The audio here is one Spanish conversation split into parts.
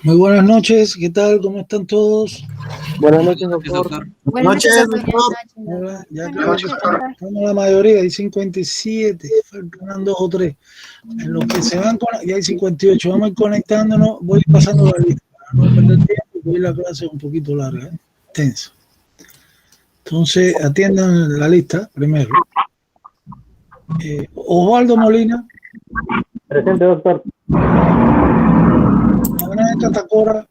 Muy buenas noches, ¿qué tal? ¿Cómo están todos? Buenas noches, doctor. Buenas noches, doctor. Hola, ya Buenas creo que noches, doctor. estamos la mayoría, hay 57, faltan 2 o 3. En los que se van, ya hay 58, vamos a ir conectándonos, voy pasando la lista, para no perder tiempo, porque hoy la clase es un poquito larga, tenso. Entonces, atiendan la lista primero. Osvaldo Molina. Presente, doctor. Ana Catacora.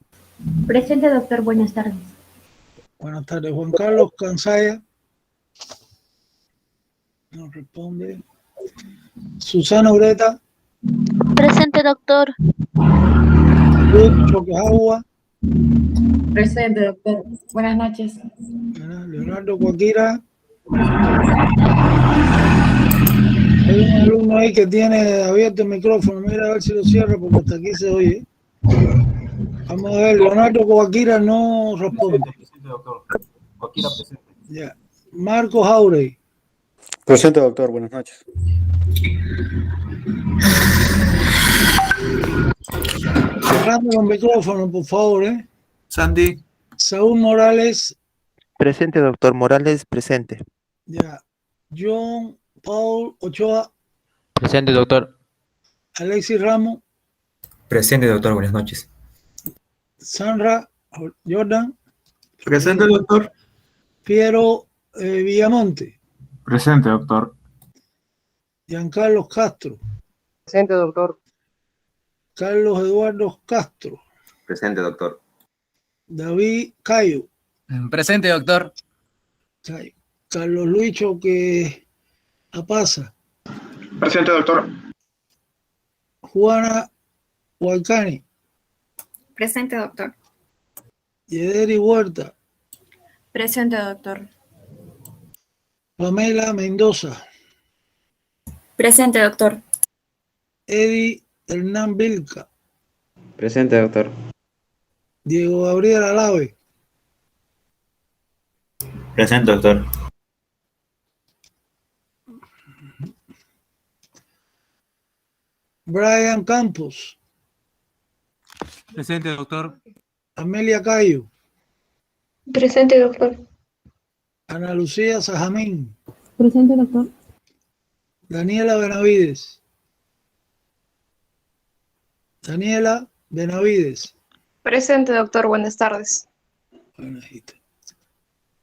Presente, doctor. Buenas tardes. Buenas tardes. Juan Carlos Cansaya. No responde. Susana Ureta. Presente, doctor. Ruth Choquejagua. Presente, doctor. Buenas noches. Leonardo Cuaquira. Hay un alumno ahí que tiene abierto el micrófono. Mira a ver si lo cierra porque hasta aquí se oye. Vamos a ver, Leonardo Cuaquira no responde. Presente, doctor. Cualquiera presente. Ya. Marco Jauregui. Presente, doctor. Buenas noches. Cerrando los micrófonos, por favor, Sandy. Saúl Morales. Presente, doctor. Morales, presente. Ya. John Paul Ochoa. Presente, doctor. Alexis Ramos. Presente, doctor. Buenas noches. Sandra Jordan. Presente, doctor. Piero Villamonte. Presente, doctor. Giancarlos Castro. Presente, doctor. Carlos Eduardo Castro. Presente, doctor. David Cayo. Presente, doctor. Carlos Luis Choque Apasa. Presente, doctor. Juana Hualcani. Presente, doctor. Yederi Huerta. Presente, doctor. Pamela Mendoza. Presente, doctor. Eddie Hernán Vilca. Presente, doctor. Diego Gabriel Alave. Presente, doctor. Brian Campos. Presente, doctor. Amelia Cayo. Presente, doctor. Ana Lucía Sajamín. Presente, doctor. Daniela Benavides. Daniela Benavides. Presente, doctor. Buenas tardes.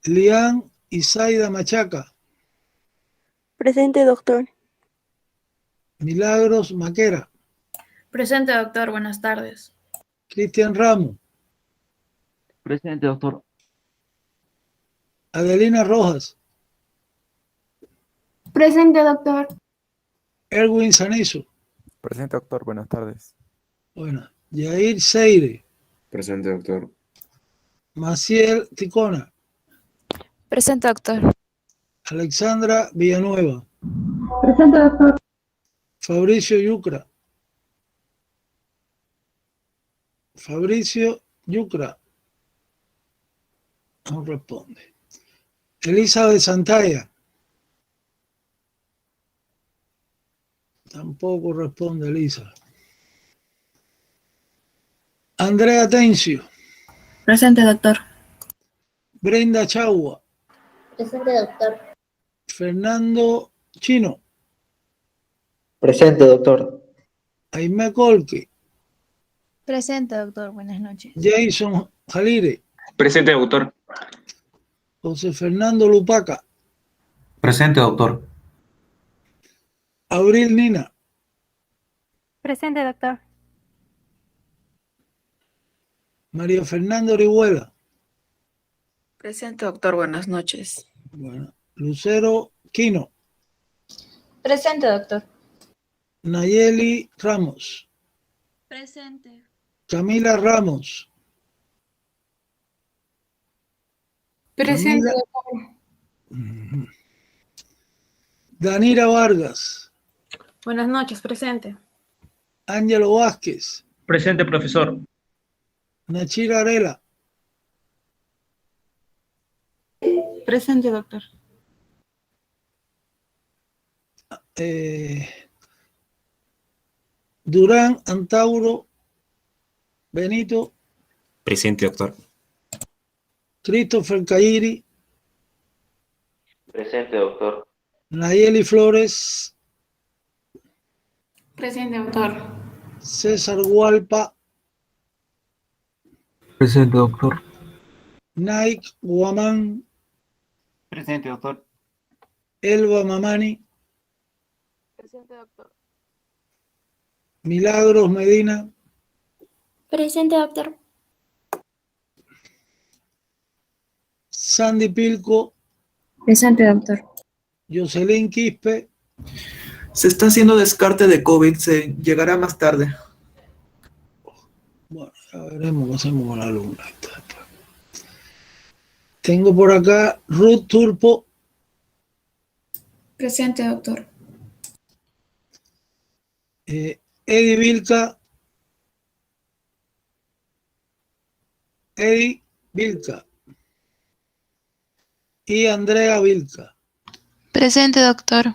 Lian Isaida Machaca. Presente, doctor. Milagros Maquera. Presente, doctor. Buenas tardes. Cristian Ramos. Presente, doctor. Adelina Rojas. Presente, doctor. Erwin Sanizo. Presente, doctor. Buenas tardes. Bueno, Yair Seire. Presente, doctor. Maciel Ticona. Presente, doctor. Alexandra Villanueva. Presente, doctor. Fabricio Yucra. Fabricio Yucra. No responde. Elizabeth Santalla. Tampoco responde Elisa. Andrea Tencio. Presente, doctor. Brenda Chagua. Presente, doctor. Fernando Chino. Presente, doctor. Aimé Colque. Presente, doctor. Buenas noches. Jason Jalire. Presente, doctor. José Fernando Lupaca. Presente, doctor. Abril Nina. Presente, doctor. María Fernanda Orihuela. Presente, doctor. Buenas noches. Bueno, Lucero Quino. Presente, doctor. Nayeli Ramos. Presente. Camila Ramos. Presente, Camila. doctor. Danira Vargas. Buenas noches. Presente. Ángelo Vázquez. Presente, profesor. Nachira Arela. Presente, doctor. Durán Antauro Benito, Presente, doctor. Christopher Cairi, Presente, doctor. Nayeli Flores, Presente, doctor. César Hualpa, Presente, doctor. Nike Guamán, Presente, doctor. Elba Mamani, Presente, doctor. Milagros Medina, Presente, doctor. Sandy Pilco, Presente, doctor. Jocelyn Quispe, Se está haciendo descarte de COVID. Se llegará más tarde. bueno, ya veremos qué hacemos con la alumna. Tengo por acá Ruth Turpo, Presente, doctor. Eddie Vilca, y Andrea Vilca. Presente, doctor.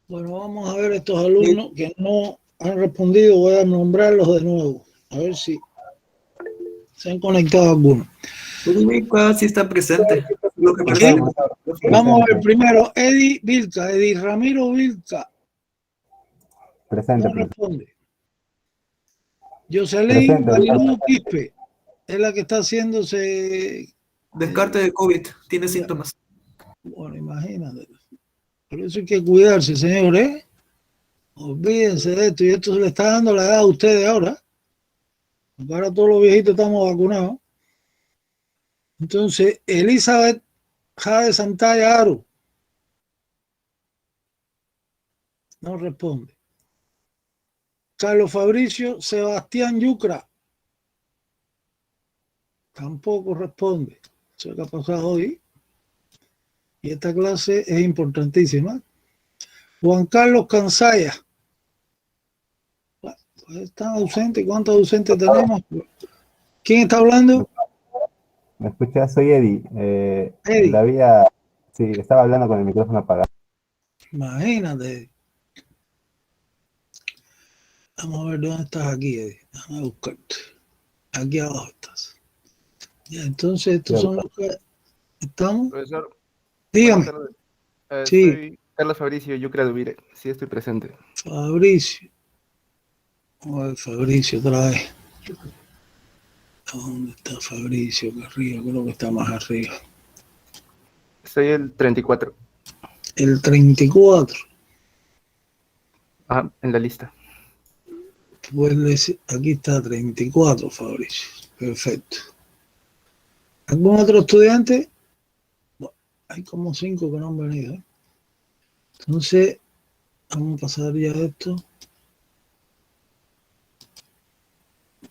Bueno, vamos a ver estos alumnos que no han respondido. Voy a nombrarlos de nuevo. A ver si se han conectado algunos. Sí está presente. Lo que ¿Quién? parece- Vamos a ver primero. Eddie Vilca, Eddie Ramiro Vilca. Presente, No responde. Jocelyn Marilú Quispe es la que está haciéndose. Descarte de COVID. Tiene síntomas. Bueno, imagínate. Por eso hay que cuidarse, señores. Olvídense de esto. Y esto se le está dando la edad a ustedes ahora. Porque ahora todos los viejitos estamos vacunados. Entonces, Elizabeth Jade Santalla Aro. No responde. Carlos Fabricio Sebastián Yucra. Tampoco responde. Eso es lo que ha pasado hoy. Y esta clase es importantísima. Juan Carlos Cansaya. Bueno, pues están ausentes. ¿Cuántos ausentes tenemos? ¿Quién está hablando? ¿Me escuchas? Soy Eddie. Eddie. Sí, estaba hablando con el micrófono apagado. Imagínate. Vamos a ver dónde estás aquí, Eddie. Déjame buscarte. Aquí abajo estás. Ya, entonces, estos son los que estamos. Profesor, Dígame. buenas tardes. Sí. Soy Carlos Fabricio Yucra Dubire. Sí, estoy presente. Fabricio. Vamos a ver, Fabricio otra vez. ¿Dónde está Fabricio? Que arriba, creo que está más arriba. Soy el 34. El 34. Ah, en la lista. Pues aquí está 34, Fabricio. Perfecto. ¿Algún otro estudiante? Bueno, hay como 5 que no han venido. Entonces, vamos a pasar ya esto.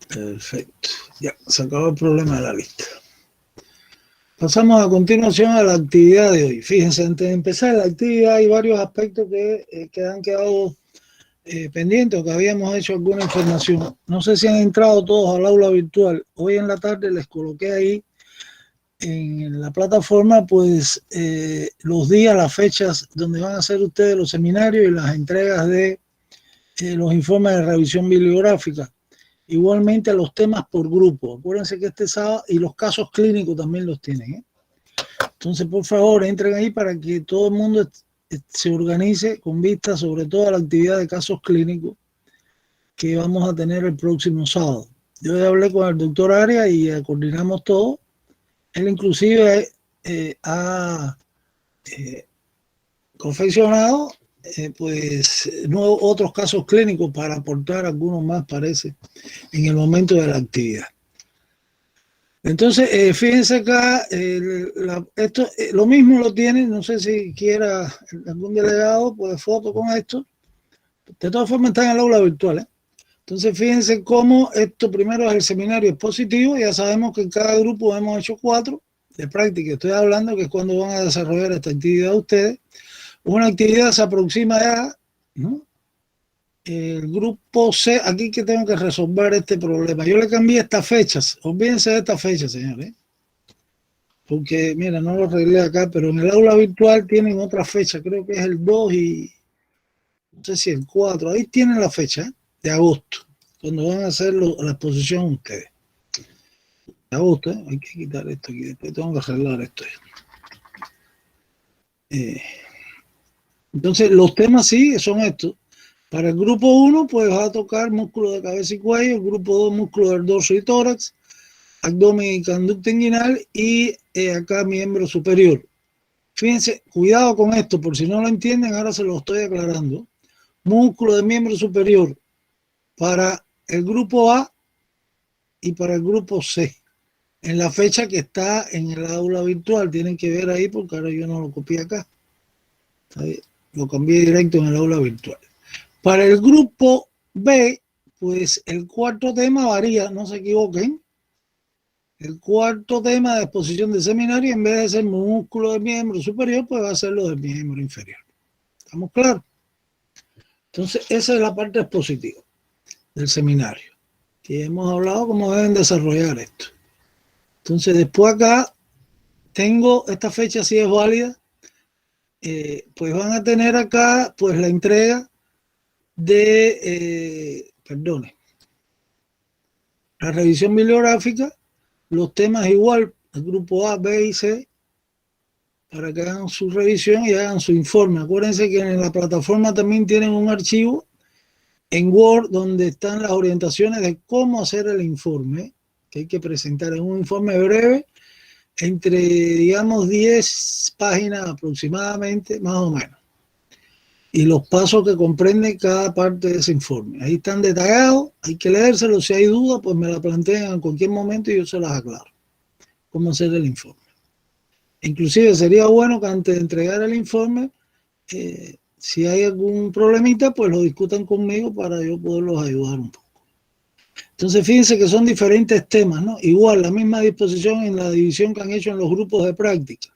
Perfecto. Ya, se acabó el problema de la lista. Pasamos a continuación a la actividad de hoy. Fíjense, antes de empezar la actividad hay varios aspectos que han quedado pendientes o que habíamos hecho alguna información. No sé si han entrado todos al aula virtual. Hoy en la tarde les coloqué ahí en la plataforma pues los días, las fechas donde van a hacer ustedes los seminarios y las entregas de los informes de revisión bibliográfica. Igualmente los temas por grupo. Acuérdense que este sábado y los casos clínicos también los tienen. Entonces, por favor, entren ahí para que todo el mundo se organice con vista sobre todo a la actividad de casos clínicos que vamos a tener el próximo sábado. Yo ya hablé con el doctor Arias y coordinamos todo. Él inclusive ha confeccionado pues otros casos clínicos para aportar algunos más, parece, en el momento de la actividad. Entonces, fíjense acá, esto lo mismo lo tienen, no sé si quiera algún delegado, pues foto con esto. De todas formas está en el aula virtual. Entonces, fíjense cómo esto primero es el seminario expositivo. Ya sabemos que en cada grupo hemos hecho 4 de práctica. Estoy hablando que es cuando van a desarrollar esta actividad ustedes. Una actividad se aproxima ya, ¿no? El grupo C, aquí que tengo que resolver este problema. Yo le cambié estas fechas. Olvídense de estas fechas, señores. Porque, mira, no lo arreglé acá, pero en el aula virtual tienen otra fecha. Creo que es el 2 y no sé si el 4. Ahí tienen la fecha de agosto, cuando van a hacer la exposición ustedes. agosto, hay que quitar esto aquí, después tengo que arreglar esto. Entonces, los temas sí son estos. Para el grupo 1, pues va a tocar músculo de cabeza y cuello, el grupo 2, músculo del dorso y tórax, abdomen y conducta inguinal, y acá miembro superior. Fíjense, cuidado con esto, por si no lo entienden, ahora se lo estoy aclarando. Músculo de miembro superior para el grupo A y para el grupo C. En la fecha que está en el aula virtual, tienen que ver ahí porque ahora yo no lo copié acá. Lo cambié directo en el aula virtual. Para el grupo B, pues el cuarto tema varía, no se equivoquen. El cuarto tema de exposición de seminario, en vez de ser músculo del miembro superior, pues va a ser lo del miembro inferior. ¿Estamos claros? Entonces, esa es la parte expositiva del seminario, que hemos hablado cómo deben desarrollar esto. Entonces, después acá tengo, esta fecha sí es válida, pues van a tener acá pues la entrega de, la revisión bibliográfica, los temas igual, el grupo A, B y C, para que hagan su revisión y hagan su informe. Acuérdense que en la plataforma también tienen un archivo en Word donde están las orientaciones de cómo hacer el informe, que hay que presentar en un informe breve, entre, digamos, 10 páginas aproximadamente, más o menos. Y los pasos que comprende cada parte de ese informe. Ahí están detallados, hay que leérselos. Si hay duda, pues me la plantean en cualquier momento y yo se las aclaro. Cómo hacer el informe. Inclusive sería bueno que antes de entregar el informe, si hay algún problemita, pues lo discutan conmigo para yo poderlos ayudar un poco. Entonces fíjense que son diferentes temas, ¿no? Igual, la misma disposición en la división que han hecho en los grupos de práctica.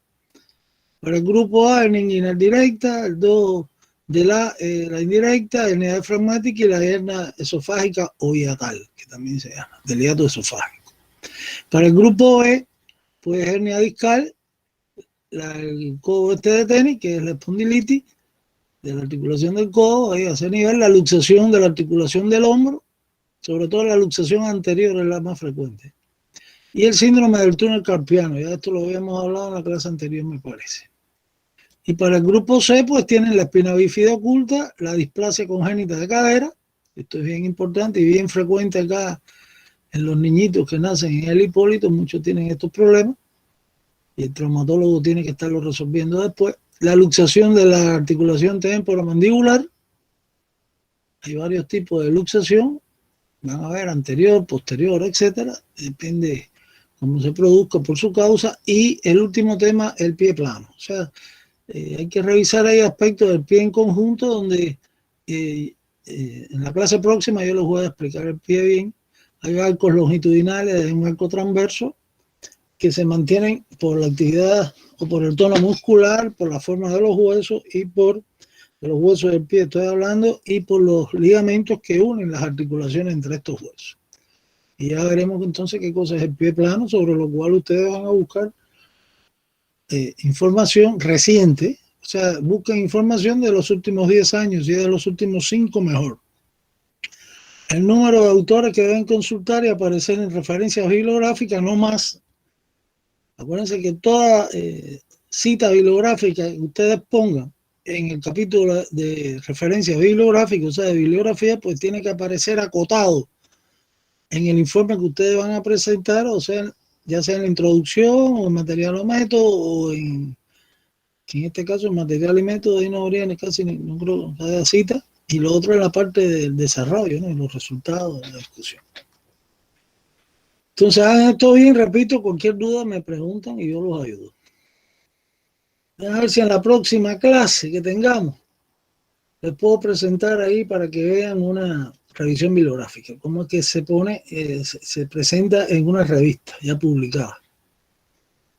Para el grupo A, hernia inguinal directa, el 2 de la indirecta, hernia diafragmática y la hernia esofágica o hiatal, que también se llama, del hiato esofágico. Para el grupo B, pues hernia discal, el codo este de tenis, que es la espondilitis, de la articulación del codo, ahí a ese nivel, la luxación de la articulación del hombro, sobre todo la luxación anterior es la más frecuente. Y el síndrome del túnel carpiano, ya esto lo habíamos hablado en la clase anterior, me parece. Y para el grupo C, pues tienen la espina bífida oculta, la displasia congénita de cadera, esto es bien importante y bien frecuente acá en los niñitos que nacen en el Hipólito, muchos tienen estos problemas, y el traumatólogo tiene que estarlo resolviendo después. La luxación de la articulación temporomandibular, hay varios tipos de luxación, van a ver anterior, posterior, etcétera, depende cómo se produzca por su causa. Y el último tema, el pie plano. O sea, hay que revisar ahí aspectos del pie en conjunto, donde en la clase próxima yo les voy a explicar el pie bien. Hay arcos longitudinales, hay un arco transverso, que se mantienen por la actividad o por el tono muscular, por la forma de los huesos y por los huesos del pie, estoy hablando, y por los ligamentos que unen las articulaciones entre estos huesos. Y ya veremos entonces qué cosa es el pie plano, sobre lo cual ustedes van a buscar información reciente, o sea, busquen información de los últimos 10 años y de los últimos 5 mejor. El número de autores que deben consultar y aparecer en referencias bibliográficas, no más. Acuérdense que toda cita bibliográfica que ustedes pongan en el capítulo de referencias bibliográficas, o sea, de bibliografía, pues tiene que aparecer acotado en el informe que ustedes van a presentar, o sea, ya sea en la introducción o en material o método, o en este caso en material y método, ahí no habría casi no creo cada cita, y lo otro en la parte del desarrollo, ¿no? Y los resultados de la discusión. Entonces, hagan esto bien, repito, cualquier duda me preguntan y yo los ayudo. A ver si en la próxima clase que tengamos les puedo presentar ahí para que vean una revisión bibliográfica, cómo es que se pone, se presenta en una revista ya publicada.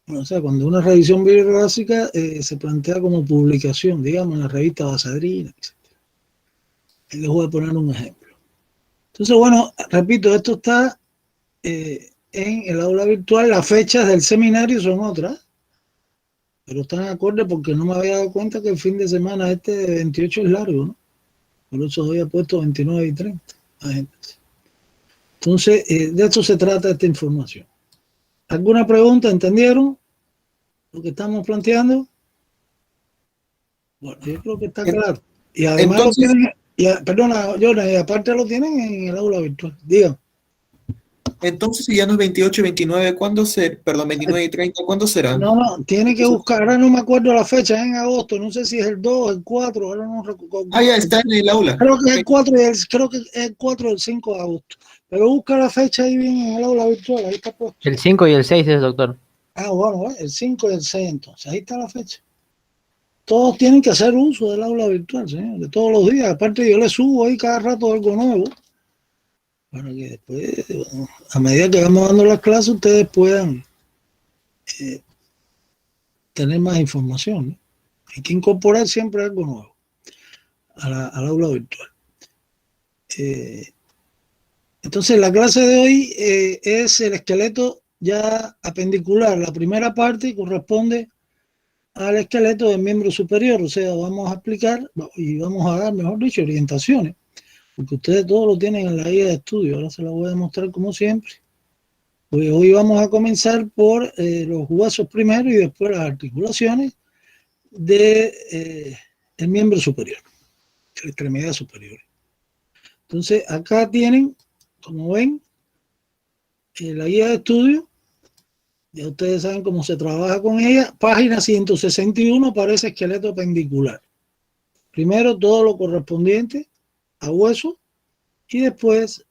Bueno, o sea, cuando una revisión bibliográfica se plantea como publicación, digamos, en la revista Basadrina, etc. Ahí les voy a poner un ejemplo. Entonces, bueno, repito, esto está en el aula virtual. Las fechas del seminario son otras, pero están acorde porque no me había dado cuenta que el fin de semana este de 28 es largo, ¿no? Por eso había puesto 29 y 30. Entonces, de esto se trata esta información. ¿Alguna pregunta? ¿Entendieron lo que estamos planteando? Bueno, yo creo que está claro. Y además Entonces- lo tienen, perdona, Jonah, y aparte lo tienen en el aula virtual. Digan. Entonces, si ya no es 28 y 29, ¿cuándo será? Perdón, 29 y 30, ¿cuándo será? No, tiene que buscar, ahora no me acuerdo la fecha, es en agosto, no sé si es el 2, el 4, ahora no recuerdo. Ah, ya está en el aula. Creo que es el 4 creo que es el 4 o el 5 de agosto. Pero busca la fecha ahí bien en el aula virtual, ahí está puesto. El 5 y el 6 es, doctor. Ah, bueno, el 5 y el 6 entonces, ahí está la fecha. Todos tienen que hacer uso del aula virtual, señor, de todos los días. Aparte yo le subo ahí cada rato algo nuevo, para que después, bueno, a medida que vamos dando las clases, ustedes puedan tener más información, ¿no? Hay que incorporar siempre algo nuevo al aula virtual. Entonces, la clase de hoy es el esqueleto ya apendicular. La primera parte corresponde al esqueleto del miembro superior, o sea, vamos a explicar y vamos a dar, mejor dicho, orientaciones, porque ustedes todos lo tienen en la guía de estudio. Ahora se la voy a mostrar como siempre. Hoy vamos a comenzar por los huesos primero y después las articulaciones del miembro superior, de la extremidad superior. Entonces, acá tienen, como ven, la guía de estudio. Ya ustedes saben cómo se trabaja con ella. Página 161 aparece esqueleto apendicular. Primero todo lo correspondiente a hueso y después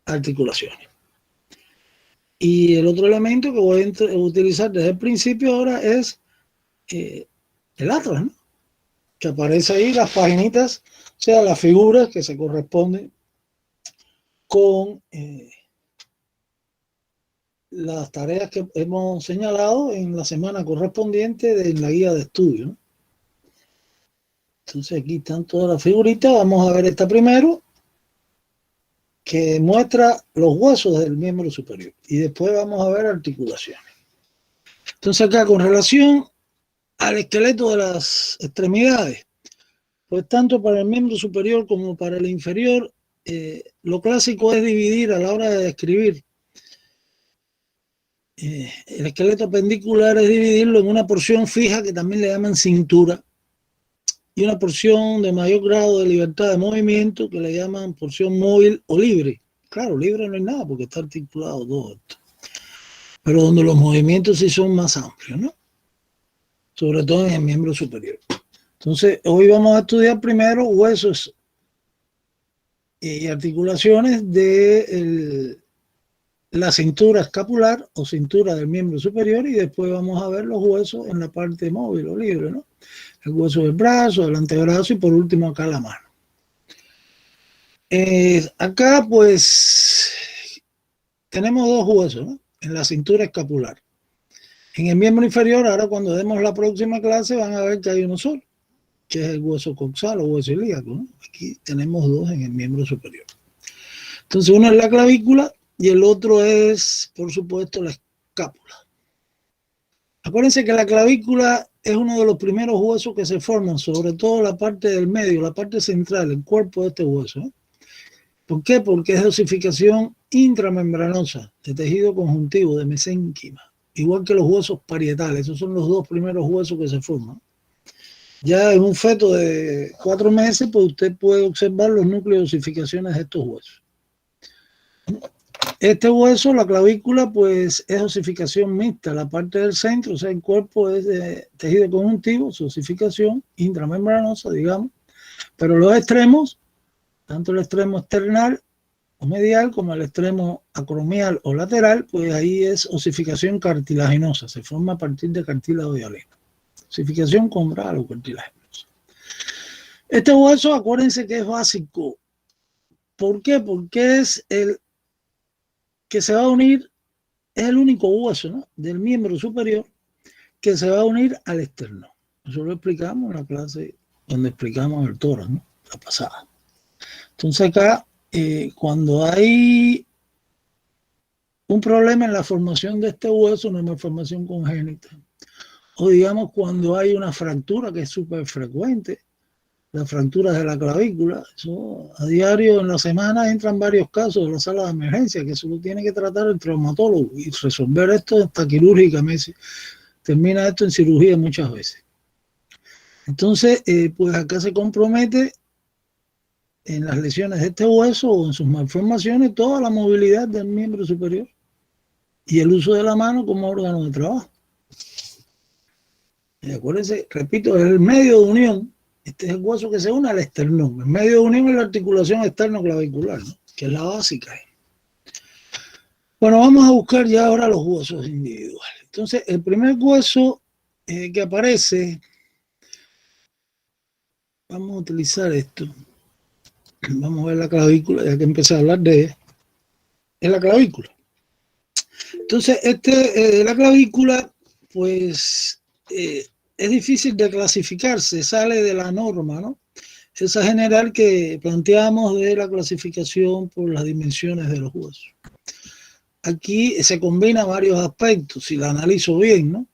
articulaciones. Y el otro elemento que voy a utilizar desde el principio ahora es el atlas, ¿no? Que aparece ahí las paginitas, o sea, las figuras que se corresponden con las tareas que hemos señalado en la semana correspondiente de la guía de estudio, ¿no? Entonces aquí están todas las figuritas. Vamos a ver esta primero, que muestra los huesos del miembro superior. Y después vamos a ver articulaciones. Entonces acá con relación al esqueleto de las extremidades, pues tanto para el miembro superior como para el inferior, lo clásico es dividir a la hora de describir el esqueleto apendicular, es dividirlo en una porción fija que también le llaman cintura y una porción de mayor grado de libertad de movimiento que le llaman porción móvil o libre. Claro, libre no hay nada porque está articulado todo esto, pero donde los movimientos sí son más amplios, ¿no? Sobre todo en el miembro superior. Entonces, hoy vamos a estudiar primero huesos y articulaciones de la cintura escapular o cintura del miembro superior, y después vamos a ver los huesos en la parte móvil o libre, ¿no? El hueso del brazo, del antebrazo y por último acá la mano. Acá pues tenemos dos huesos, ¿no? En la cintura escapular. En el miembro inferior, ahora cuando demos la próxima clase van a ver que hay uno solo, que es el hueso coxal o hueso ilíaco, ¿no? Aquí tenemos dos en el miembro superior. Entonces uno es la clavícula y el otro es, por supuesto, la escápula. Acuérdense que la clavícula es uno de los primeros huesos que se forman, sobre todo la parte del medio, la parte central, el cuerpo de este hueso, ¿eh? ¿Por qué? Porque es de osificación intramembranosa, de tejido conjuntivo, de mesénquima, igual que los huesos parietales. Esos son los dos primeros huesos que se forman. Ya en un feto de 4 meses, pues usted puede observar los núcleos de osificaciones de estos huesos. Este hueso, la clavícula, pues es osificación mixta. La parte del centro, o sea, el cuerpo es de tejido conjuntivo, su osificación intramembranosa, digamos. Pero los extremos, tanto el extremo external o medial como el extremo acromial o lateral, pues ahí es osificación cartilaginosa. Se forma a partir de cartílago hialino. Osificación combral o cartilaginosa. Este hueso, acuérdense que es básico. ¿Por qué? Porque es el que se va a unir, es el único hueso, ¿no?, del miembro superior que se va a unir al externo. Eso lo explicamos en la clase donde explicamos el tórax, ¿no?, la pasada. Entonces acá, cuando hay un problema en la formación de este hueso, una malformación congénita, o digamos cuando hay una fractura que es súper frecuente, las fracturas de la clavícula. Eso, a diario en la semana entran varios casos de la sala de emergencia, que eso lo tiene que tratar el traumatólogo y resolver esto hasta quirúrgicamente. Termina esto en cirugía muchas veces. Entonces, pues acá se compromete en las lesiones de este hueso o en sus malformaciones toda la movilidad del miembro superior y el uso de la mano como órgano de trabajo. Y acuérdense, repito, es el medio de unión. Este es el hueso que se une al esternón. El medio de unión es la articulación externo-clavicular, ¿no? Que es la básica. Bueno, vamos a buscar ya ahora los huesos individuales. Entonces, el primer hueso que aparece, vamos a utilizar esto. Vamos a ver la clavícula, ya que empecé a hablar de ella. Es la clavícula. Entonces, la clavícula, pues, es difícil de clasificarse, sale de la norma, ¿no? Esa general que planteamos de la clasificación por las dimensiones de los huesos. Aquí se combina varios aspectos, si la analizo bien, ¿no?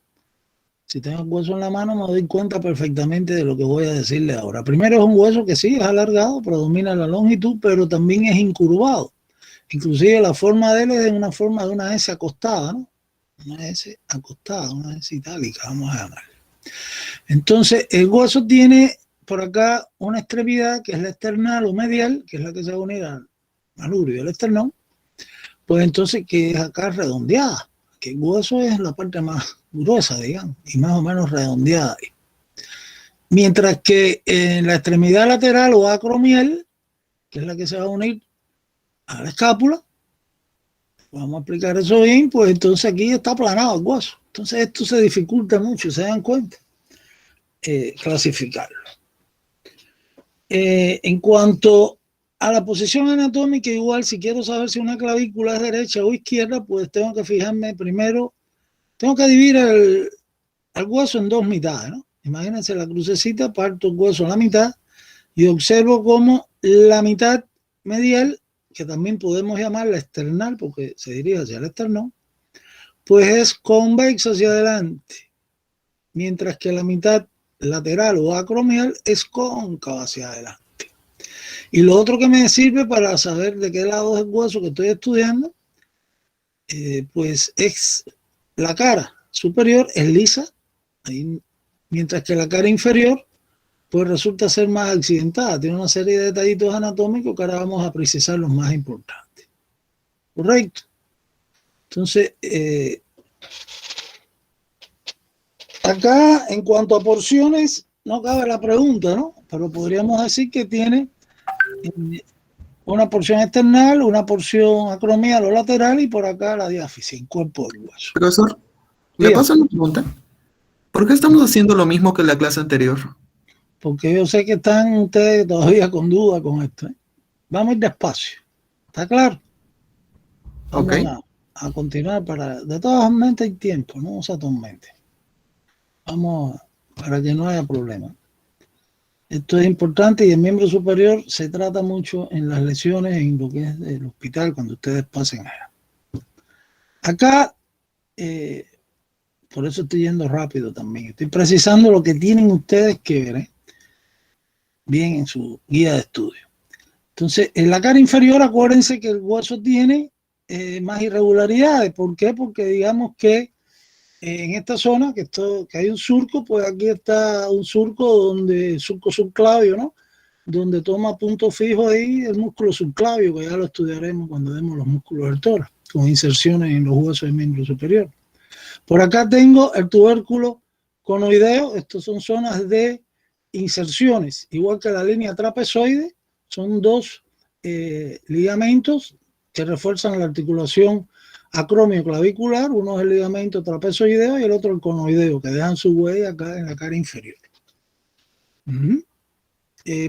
Si tengo el hueso en la mano me doy cuenta perfectamente de lo que voy a decirle ahora. Primero es un hueso que sí es alargado, predomina la longitud, pero también es incurvado. Inclusive la forma de él es una forma de una S acostada, ¿no? Una S acostada, una S itálica, vamos a llamarle. Entonces el hueso tiene por acá una extremidad que es la external o medial, que es la que se va a unir al manubrio del esternón, pues entonces que es acá redondeada, que el hueso es la parte más gruesa, digamos, y más o menos redondeada. Mientras que en la extremidad lateral o acromial, que es la que se va a unir a la escápula, vamos a explicar eso bien, pues entonces aquí está aplanado el hueso. Entonces esto se dificulta mucho, ¿se dan cuenta? Clasificarlo. En cuanto a la posición anatómica, igual si quiero saber si una clavícula es derecha o izquierda, pues tengo que fijarme primero, tengo que dividir el hueso en dos mitades, ¿no? Imagínense la crucecita, parto el hueso a la mitad y observo cómo la mitad medial, que también podemos llamarla external porque se dirige hacia el esternón, pues es convexa hacia adelante, mientras que la mitad lateral o acromial es cóncava hacia adelante. Y lo otro que me sirve para saber de qué lado es el hueso que estoy estudiando, pues es la cara superior es lisa, mientras que la cara inferior pues resulta ser más accidentada. Tiene una serie de detallitos anatómicos que ahora vamos a precisar los más importantes. ¿Correcto? Entonces, acá en cuanto a porciones, no cabe la pregunta, ¿no? Pero podríamos decir que tiene una porción external, una porción acromial o lateral y por acá la diáfisis, el cuerpo del hueso. Profesor, ¿le paso una pregunta? ¿Por qué estamos haciendo lo mismo que en la clase anterior? Porque yo sé que están ustedes todavía con duda con esto, ¿eh? Vamos a ir despacio. ¿Está claro? Vamos a continuar de todas maneras hay tiempo, no se atormente. Vamos para que no haya problema. Esto es importante y el miembro superior se trata mucho en las lesiones en lo que es el hospital cuando ustedes pasen allá. Acá, por eso estoy yendo rápido también. Estoy precisando lo que tienen ustedes que ver, ¿eh? Bien en su guía de estudio. Entonces, en la cara inferior, acuérdense que el hueso tiene más irregularidades. ¿Por qué? Porque digamos que en esta zona que hay un surco, pues aquí está un surco surco subclavio, ¿no? Donde toma punto fijo ahí el músculo subclavio, que ya lo estudiaremos cuando vemos los músculos del tórax, con inserciones en los huesos del miembro superior. Por acá tengo el tubérculo conoideo. Estas son zonas de inserciones, igual que la línea trapezoide, son dos ligamentos que refuerzan la articulación acromio-clavicular. Uno es el ligamento trapezoideo y el otro el conoideo, que dejan su huella acá en la cara inferior.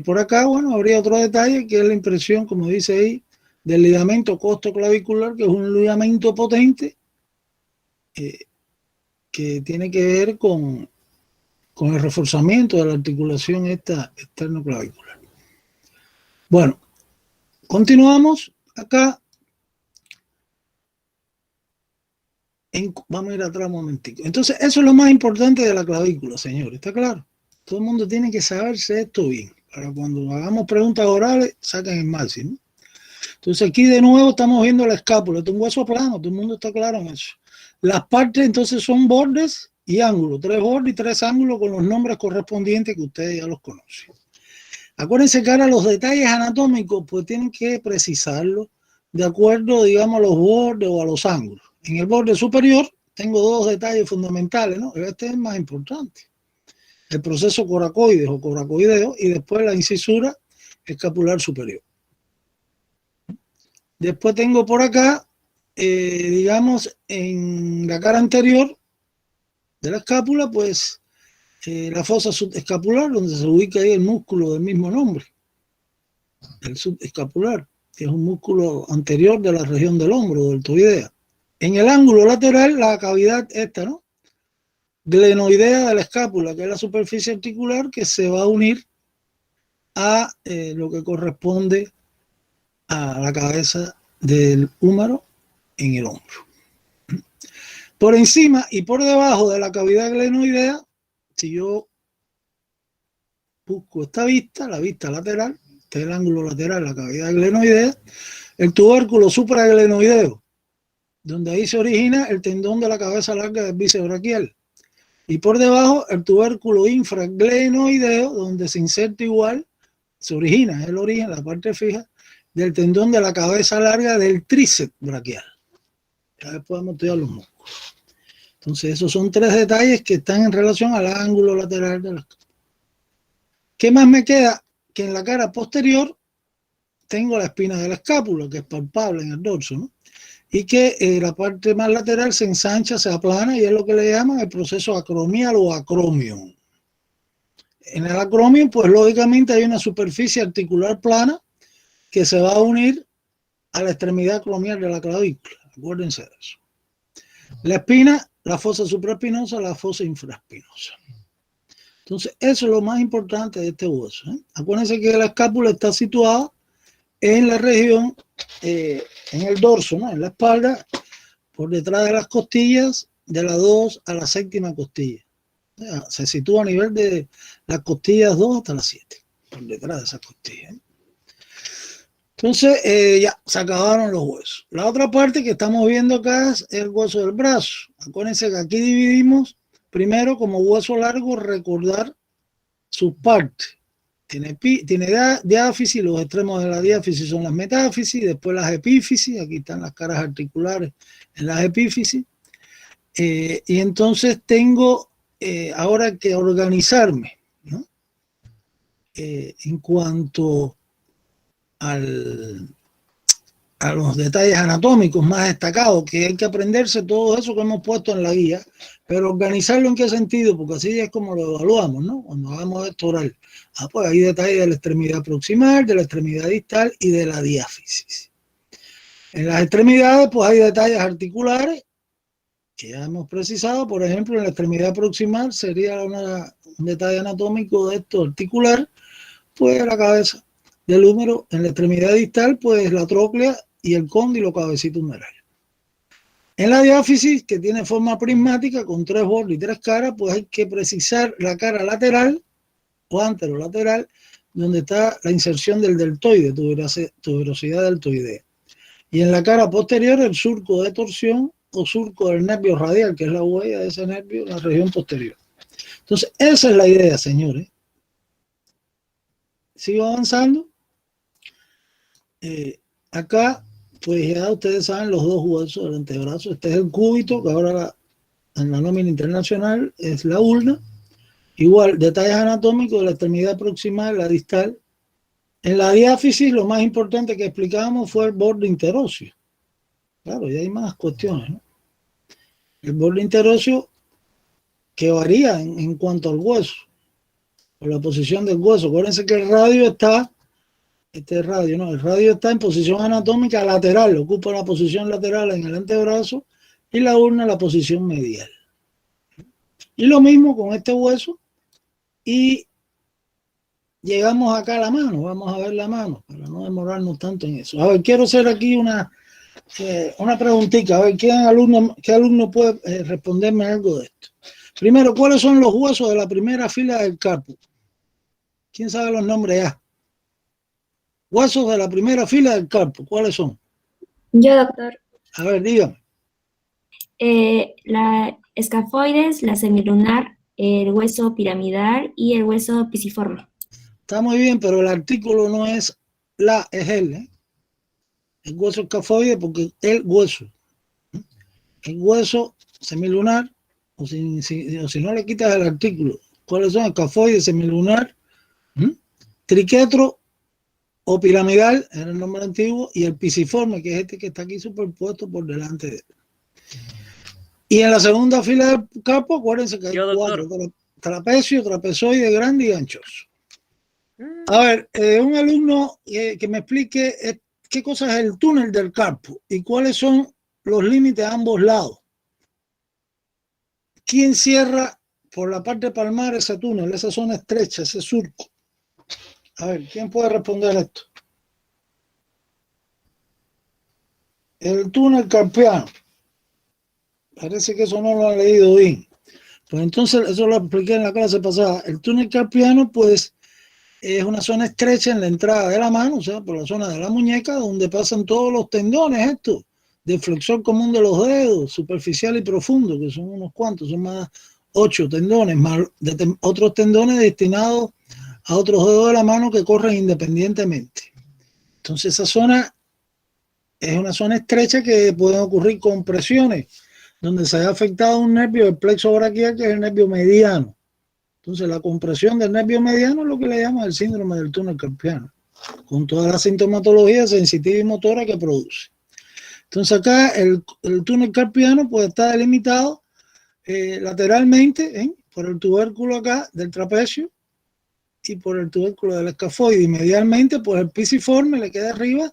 Por acá, bueno, habría otro detalle que es la impresión, como dice ahí, del ligamento costoclavicular, que es un ligamento potente que tiene que ver con el reforzamiento de la articulación esta externo-clavicular. Bueno, continuamos acá. Vamos a ir atrás un momentico. Entonces, eso es lo más importante de la clavícula, señores. ¿Está claro? Todo el mundo tiene que saberse esto bien. Para cuando hagamos preguntas orales, saquen el máximo. Entonces aquí de nuevo estamos viendo la escápula. Este es un hueso plano, todo el mundo está claro en eso. Las partes entonces son bordes y ángulos. 3 bordes y 3 ángulos con los nombres correspondientes que ustedes ya los conocen. Acuérdense que ahora los detalles anatómicos pues tienen que precisarlos de acuerdo, digamos, a los bordes o a los ángulos. En el borde superior tengo 2 detalles fundamentales, ¿no? Este es el más importante. El proceso coracoides o coracoideo y después la incisura escapular superior. Después tengo por acá, digamos, en la cara anterior de la escápula, pues la fosa subescapular, donde se ubica ahí el músculo del mismo nombre, el subescapular, que es un músculo anterior de la región del hombro, deltoidea. En el ángulo lateral, la cavidad esta, ¿no? Glenoidea de la escápula, que es la superficie articular que se va a unir a lo que corresponde a la cabeza del húmero en el hombro. Por encima y por debajo de la cavidad glenoidea, si yo busco esta vista, la vista lateral, este es el ángulo lateral, la cavidad glenoidea, el tubérculo supraglenoideo, donde ahí se origina el tendón de la cabeza larga del bíceps braquial. Y por debajo el tubérculo infraglenoideo, donde se inserta igual, se origina, es el origen, la parte fija, del tendón de la cabeza larga del tríceps braquial. Ya después podemos estudiar los músculos. Entonces esos son 3 detalles que están en relación al ángulo lateral de la escápula. ¿Qué más me queda? Que en la cara posterior tengo la espina de la escápula, que es palpable en el dorso, ¿no? Y que la parte más lateral se ensancha, se aplana y es lo que le llaman el proceso acromial o acromion. En el acromion, pues lógicamente hay una superficie articular plana que se va a unir a la extremidad acromial de la clavícula. Acuérdense de eso. La espina, la fosa supraespinosa, la fosa infraespinosa. Entonces, eso es lo más importante de este hueso, ¿eh? Acuérdense que la escápula está situada en la región, en el dorso, ¿no? En la espalda, por detrás de las costillas, de la 2 a la 7ª costilla. O sea, se sitúa a nivel de las costillas 2 hasta las 7, por detrás de esas costillas, ¿eh? Entonces, ya se acabaron los huesos. La otra parte que estamos viendo acá es el hueso del brazo. Acuérdense que aquí dividimos primero como hueso largo, recordar sus partes. Tiene diáfisis, los extremos de la diáfisis son las metáfisis, después las epífisis, aquí están las caras articulares en las epífisis. Y entonces tengo ahora que organizarme, ¿no? En cuanto a los detalles anatómicos más destacados, que hay que aprenderse todo eso que hemos puesto en la guía, pero organizarlo en qué sentido, porque así es como lo evaluamos, ¿no? Cuando hagamos esto oral. Pues hay detalles de la extremidad proximal, de la extremidad distal y de la diáfisis. En las extremidades, pues hay detalles articulares que ya hemos precisado. Por ejemplo, en la extremidad proximal sería un detalle anatómico de esto articular, pues la cabeza del húmero. En la extremidad distal, pues la tróclea y el cóndilo cabecita humeral. En la diáfisis, que tiene forma prismática con 3 bordes y 3 caras, pues hay que precisar la cara lateral o anterolateral, donde está la inserción del deltoide, tuberosidad deltoidea. Y en la cara posterior, el surco de torsión o surco del nervio radial, que es la huella de ese nervio en la región posterior. Entonces, esa es la idea, señores. Sigo avanzando. Acá, pues ya ustedes saben los 2 huesos del antebrazo. Este es el cúbito, que ahora en la nómina internacional es la ulna. Igual, detalles anatómicos de la extremidad proximal, la distal. En la diáfisis, lo más importante que explicábamos fue el borde interóseo. Claro, ya hay más cuestiones, ¿no? El borde interóseo que varía en cuanto al hueso, por la posición del hueso. Acuérdense que el radio está, el radio está en posición anatómica lateral, ocupa la posición lateral en el antebrazo y la ulna en la posición medial. Y lo mismo con este hueso. Y llegamos acá a la mano, vamos a ver la mano, para no demorarnos tanto en eso. A ver, quiero hacer aquí una preguntita, a ver, ¿qué alumno puede responderme algo de esto? Primero, ¿cuáles son los huesos de la primera fila del carpo? ¿Quién sabe los nombres ya? Huesos de la primera fila del carpo, ¿cuáles son? Yo, doctor. A ver, dígame. La escafoides, la semilunar, el hueso piramidal y el hueso pisiforme. Está muy bien, pero el artículo no es la, es el, ¿eh? El hueso escafoide porque el hueso. El hueso semilunar, o si no le quitas el artículo, ¿cuáles son? Escafoide, semilunar, triquetro o piramidal, era el nombre antiguo, y el pisiforme, que es este que está aquí superpuesto por delante de él. Y en la segunda fila del carpo, acuérdense que hay cuatro: trapecio, trapezoide, grande y anchoso. A ver, un alumno que me explique qué cosa es el túnel del carpo y cuáles son los límites a ambos lados. ¿Quién cierra por la parte palmar ese túnel, esa zona estrecha, ese surco? A ver, ¿quién puede responder esto? El túnel carpiano. Parece que eso no lo han leído bien. Pues entonces, eso lo expliqué en la clase pasada. El túnel carpiano, pues, es una zona estrecha en la entrada de la mano, o sea, por la zona de la muñeca, donde pasan todos los tendones estos, de flexor común de los dedos, superficial y profundo, que son unos cuantos, son más 8 tendones, más otros tendones destinados a otros dedos de la mano que corren independientemente. Entonces esa zona es una zona estrecha que pueden ocurrir compresiones, donde se haya afectado un nervio del plexo braquial, que es el nervio mediano. Entonces la compresión del nervio mediano es lo que le llaman el síndrome del túnel carpiano, con toda la sintomatología sensitiva y motora que produce. Entonces acá el túnel carpiano pues está delimitado lateralmente por el tubérculo acá del trapecio y por el tubérculo del escafoide, y medialmente pues el pisiforme le queda arriba,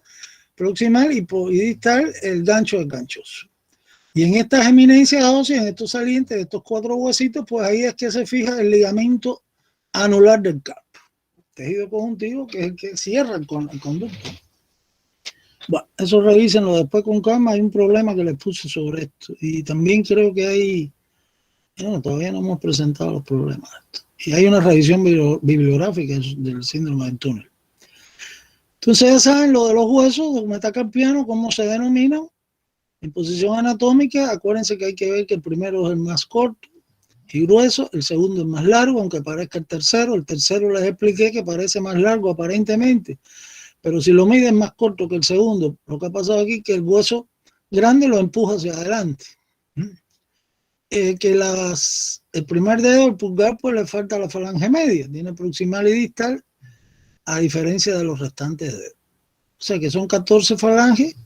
proximal y distal el gancho del ganchoso. Y en estas eminencias óseas, en estos salientes de estos 4 huesitos, pues ahí es que se fija el ligamento anular del carpo, tejido conjuntivo, que es el que cierra el conducto. Bueno, eso revísenlo después con calma. Hay un problema que les puse sobre esto. Y también creo que hay... Bueno, todavía no hemos presentado los problemas de esto. Y hay una revisión bibliográfica del síndrome del túnel. Entonces ya saben lo de los huesos, los metacarpianos, cómo se denominan. En posición anatómica, acuérdense que hay que ver que el primero es el más corto y grueso, el segundo es más largo, aunque parezca el tercero les expliqué que parece más largo aparentemente, pero si lo miden más corto que el segundo, lo que ha pasado aquí es que el hueso grande lo empuja hacia adelante. El primer dedo, el pulgar, pues le falta la falange media, tiene proximal y distal, a diferencia de los restantes dedos. O sea que son 14 falanges,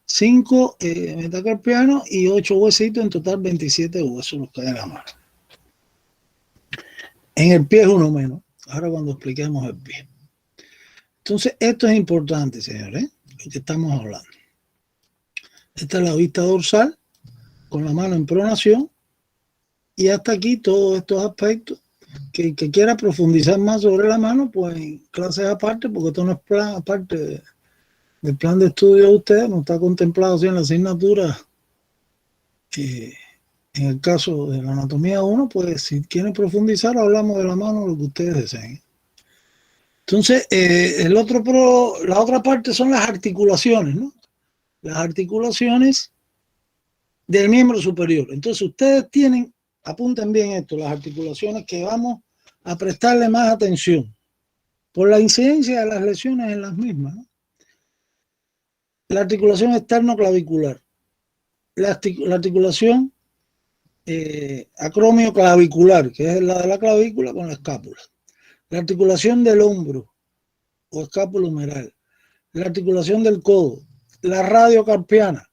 5 metacarpianos y 8 huesitos, en total 27 huesos los que hay en la mano. En el pie es uno menos, ahora cuando expliquemos el pie. Entonces esto es importante, señores, lo que estamos hablando. Esta es la vista dorsal, con la mano en pronación, y hasta aquí todos estos aspectos. Que quiera profundizar más sobre la mano, pues en clases aparte, porque esto no es plan aparte del plan de estudio de ustedes, no está contemplado así en la asignatura. En el caso de la anatomía 1, pues si quieren profundizar, hablamos de la mano, lo que ustedes deseen. Entonces, la otra parte son las articulaciones, ¿no? Las articulaciones del miembro superior. Entonces, ustedes tienen, apunten bien esto, las articulaciones que vamos a prestarle más atención por la incidencia de las lesiones en las mismas, ¿no? La articulación externo-clavicular, la articulación acromio-clavicular, que es la de la clavícula con la escápula, la articulación del hombro o escápula humeral, la articulación del codo, la radiocarpiana,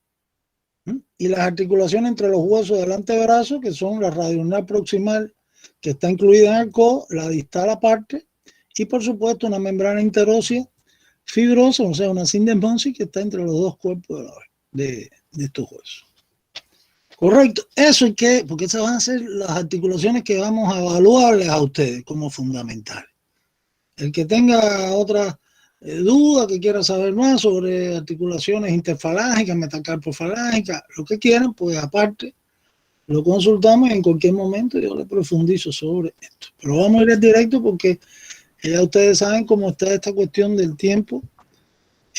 y las articulaciones entre los huesos del antebrazo, que son la radioulnar proximal, que está incluida en el codo, la distal aparte, y por supuesto una membrana interósea fibrosa, o sea, una sindesmosis que está entre los dos cuerpos de estos huesos. Correcto, eso es que, porque esas van a ser las articulaciones que vamos a evaluarles a ustedes como fundamentales. El que tenga otra duda, que quiera saber más sobre articulaciones interfalángicas, metacarpofalángicas, lo que quieran, pues aparte lo consultamos y en cualquier momento yo le profundizo sobre esto. Pero vamos a ir directo porque Ya ustedes saben cómo está esta cuestión del tiempo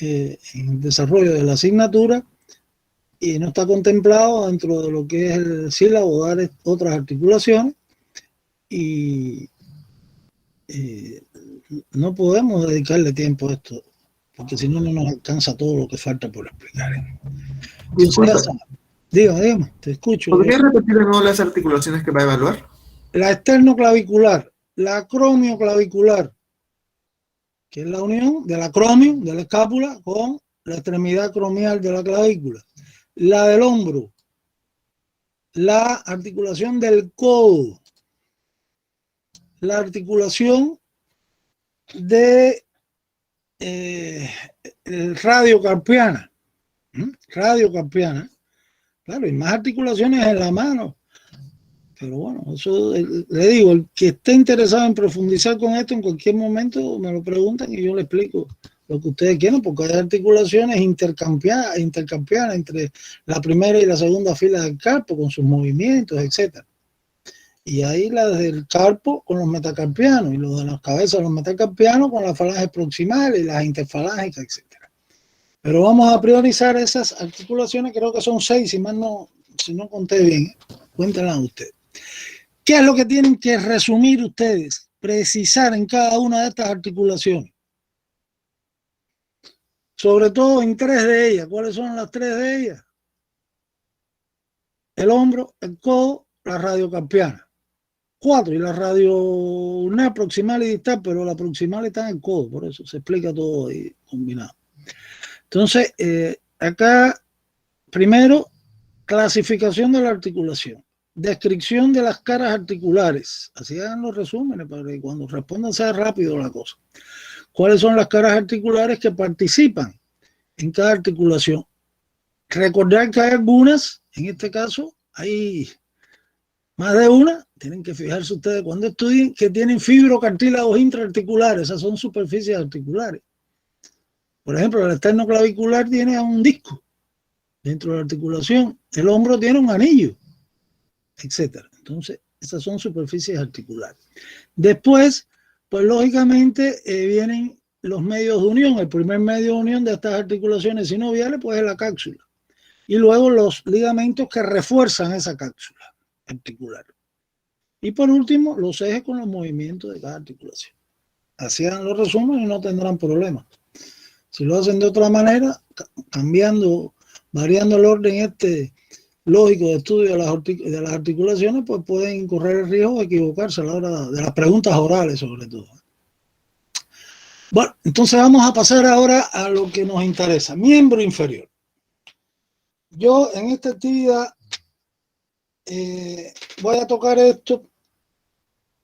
en el desarrollo de la asignatura y no está contemplado dentro de lo que es el sílabo dar otras articulaciones y no podemos dedicarle tiempo a esto porque si no, no nos alcanza todo lo que falta por explicar. Dígame, te escucho. ¿Podría repetir de nuevo las articulaciones que va a evaluar? La esternoclavicular, la acromioclavicular, que es la unión del acromio, de la escápula, con la extremidad acromial de la clavícula. La del hombro, la articulación del codo, la articulación de radiocarpiana, radiocarpiana, claro, y más articulaciones en la mano. Pero bueno, eso le digo, el que esté interesado en profundizar con esto, en cualquier momento me lo preguntan y yo le explico lo que ustedes quieran, porque hay articulaciones intercambiadas entre la primera y la segunda fila del carpo, con sus movimientos, etcétera. Y ahí las del carpo con los metacarpianos, y los de las cabezas de los metacarpianos con las falanges proximales y las interfalángicas, etcétera. Pero vamos a priorizar esas articulaciones, creo que son 6, si no conté bien, cuéntenlas ustedes. ¿Qué es lo que tienen que resumir ustedes, precisar en cada una de estas articulaciones? Sobre todo en 3 de ellas. ¿Cuáles son las 3 de ellas? El hombro, el codo, la radiocarpiana. 4, y la radioulnar proximal y distal, pero la proximal está en el codo, por eso se explica todo ahí combinado. Entonces, acá, primero, clasificación de la articulación. Descripción de las caras articulares. Así hagan los resúmenes para que cuando respondan sea rápido la cosa. ¿Cuáles son las caras articulares que participan en cada articulación? Recordar que hay algunas, en este caso, hay más de una. Tienen que fijarse ustedes cuando estudien que tienen fibrocartílagos intraarticulares. Esas son superficies articulares. Por ejemplo, el esternoclavicular tiene un disco dentro de la articulación. El hombro tiene un anillo, etcétera. Entonces, esas son superficies articulares. Después, pues lógicamente vienen los medios de unión. El primer medio de unión de estas articulaciones sinoviales pues es la cápsula. Y luego los ligamentos que refuerzan esa cápsula articular. Y por último, los ejes con los movimientos de cada articulación. Así dan los resúmenes y no tendrán problemas. Si lo hacen de otra manera, cambiando, variando el orden lógico de estudio de las articulaciones, pues pueden correr el riesgo de equivocarse a la hora de las preguntas orales, sobre todo. Bueno, entonces vamos a pasar ahora a lo que nos interesa, miembro inferior. Yo en esta actividad voy a tocar esto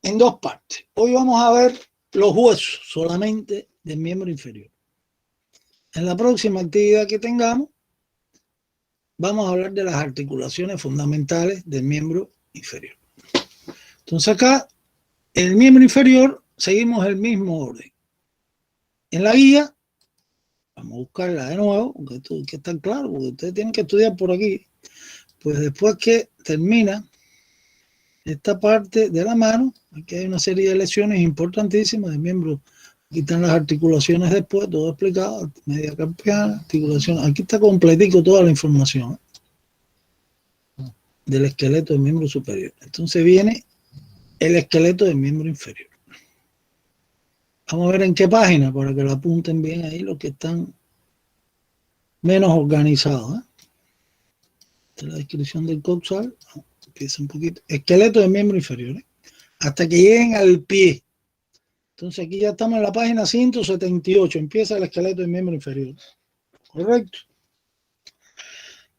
en 2 partes. Hoy vamos a ver los huesos solamente del miembro inferior. En la próxima actividad que tengamos, vamos a hablar de las articulaciones fundamentales del miembro inferior. Entonces acá, el miembro inferior, seguimos el mismo orden. En la guía, vamos a buscarla de nuevo, porque esto hay que estar claro, porque ustedes tienen que estudiar por aquí. Pues después que termina esta parte de la mano, aquí hay una serie de lesiones importantísimas del miembro. Aquí están las articulaciones después, todo explicado, media carpiana, articulación. Aquí está completico toda la información del esqueleto del miembro superior. Entonces viene el esqueleto del miembro inferior. Vamos a ver en qué página, para que lo apunten bien ahí los que están menos organizados. Esta es la descripción del coxal. Empieza un poquito. Esqueleto del miembro inferior. Hasta que lleguen al pie. Entonces aquí ya estamos en la página 178. Empieza el esqueleto del miembro inferior. Correcto.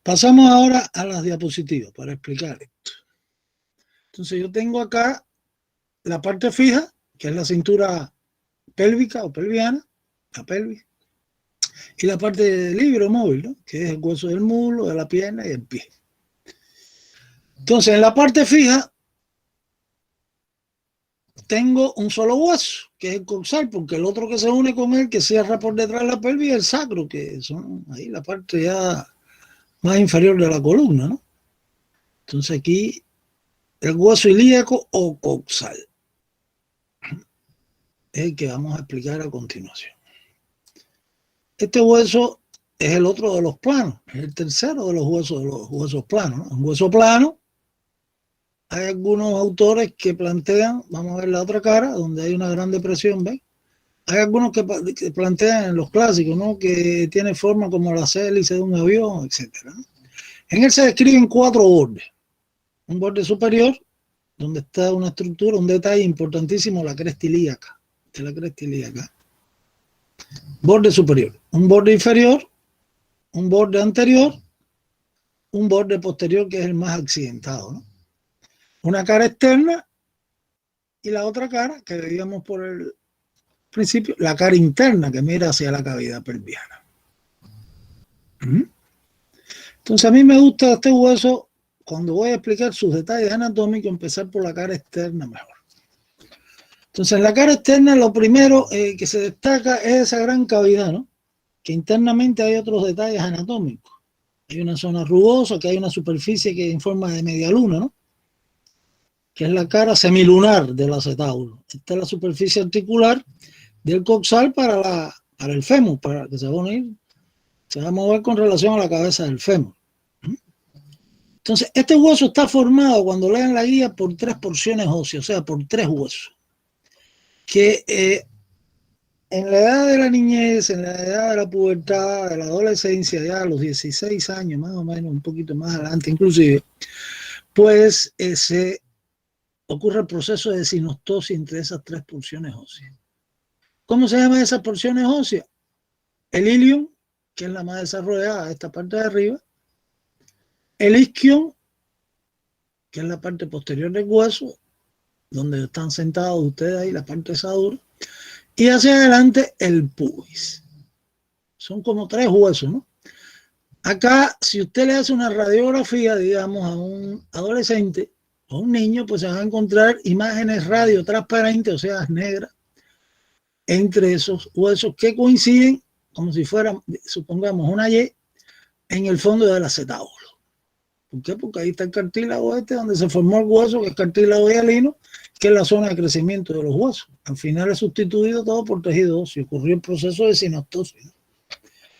Pasamos ahora a las diapositivas para explicar esto. Entonces yo tengo acá la parte fija, que es la cintura pélvica o pelviana, la pelvis, y la parte libre o móvil, ¿no? Que es el hueso del muslo, de la pierna y el pie. Entonces en la parte fija tengo un solo hueso, que es el coxal, porque el otro que se une con él, que cierra por detrás la pelvis, es el sacro, que son ahí la parte ya más inferior de la columna, ¿no? Entonces aquí el hueso ilíaco o coxal. es el que vamos a explicar a continuación. Este hueso es el otro de los planos, es el tercero de los huesos planos, ¿no? Un hueso plano. Hay algunos autores que plantean, vamos a ver la otra cara, donde hay una gran depresión, ¿ven? Hay algunos que plantean en los clásicos, ¿no? Que tiene forma como las hélices de un avión, etc. En él se describen 4 bordes. Un borde superior, donde está una estructura, un detalle importantísimo, la cresta ilíaca. Esta es la cresta ilíaca. Borde superior. Un borde inferior, un borde anterior, un borde posterior que es el más accidentado, ¿no? Una cara externa y la otra cara que veíamos por el principio, la cara interna que mira hacia la cavidad pelviana. Entonces a mí me gusta este hueso, cuando voy a explicar sus detalles anatómicos, empezar por la cara externa mejor. Entonces en la cara externa lo primero que se destaca es esa gran cavidad, ¿no? Que internamente hay otros detalles anatómicos. Hay una zona rugosa, que hay una superficie que en forma de media luna, ¿no? Que es la cara semilunar del acetábulo. Esta es la superficie articular del coxal para el fémur, para que se va a unir, se va a mover con relación a la cabeza del fémur. Entonces, este hueso está formado, cuando lean la guía, por 3 porciones óseas, o sea, por 3 huesos, que en la edad de la niñez, en la edad de la pubertad, de la adolescencia, ya a los 16 años, más o menos, un poquito más adelante inclusive, pues se ocurre el proceso de sinostosis entre esas 3 porciones óseas. ¿Cómo se llaman esas porciones óseas? El ilium, que es la más desarrollada, esta parte de arriba. El isquion, que es la parte posterior del hueso, donde están sentados ustedes ahí, la parte esa dura. Y hacia adelante el pubis. Son como 3 huesos, ¿no? Acá, si usted le hace una radiografía, digamos, a un adolescente o a un niño, pues se van a encontrar imágenes radiotransparentes, o sea, negras, entre esos huesos que coinciden como si fueran, supongamos, una Y en el fondo del acetábulo. ¿Por qué? Porque ahí está el cartílago donde se formó el hueso, que es cartílago hialino, que es la zona de crecimiento de los huesos. Al final es sustituido todo por tejido óseo. Ocurrió el proceso de sinostosis, ¿no?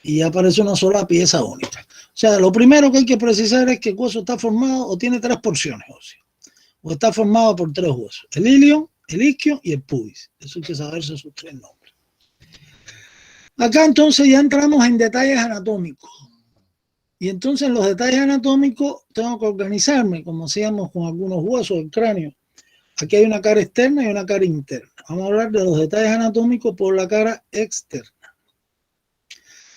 Y ya aparece una sola pieza única. O sea, lo primero que hay que precisar es que el hueso está formado o tiene 3 porciones óseas, o está formado por 3 huesos: el ilium, el isquio y el pubis. Eso hay que saberse sus 3 nombres. Acá entonces ya entramos en detalles anatómicos. Y entonces en los detalles anatómicos tengo que organizarme, como hacíamos con algunos huesos del cráneo. Aquí hay una cara externa y una cara interna. Vamos a hablar de los detalles anatómicos por la cara externa.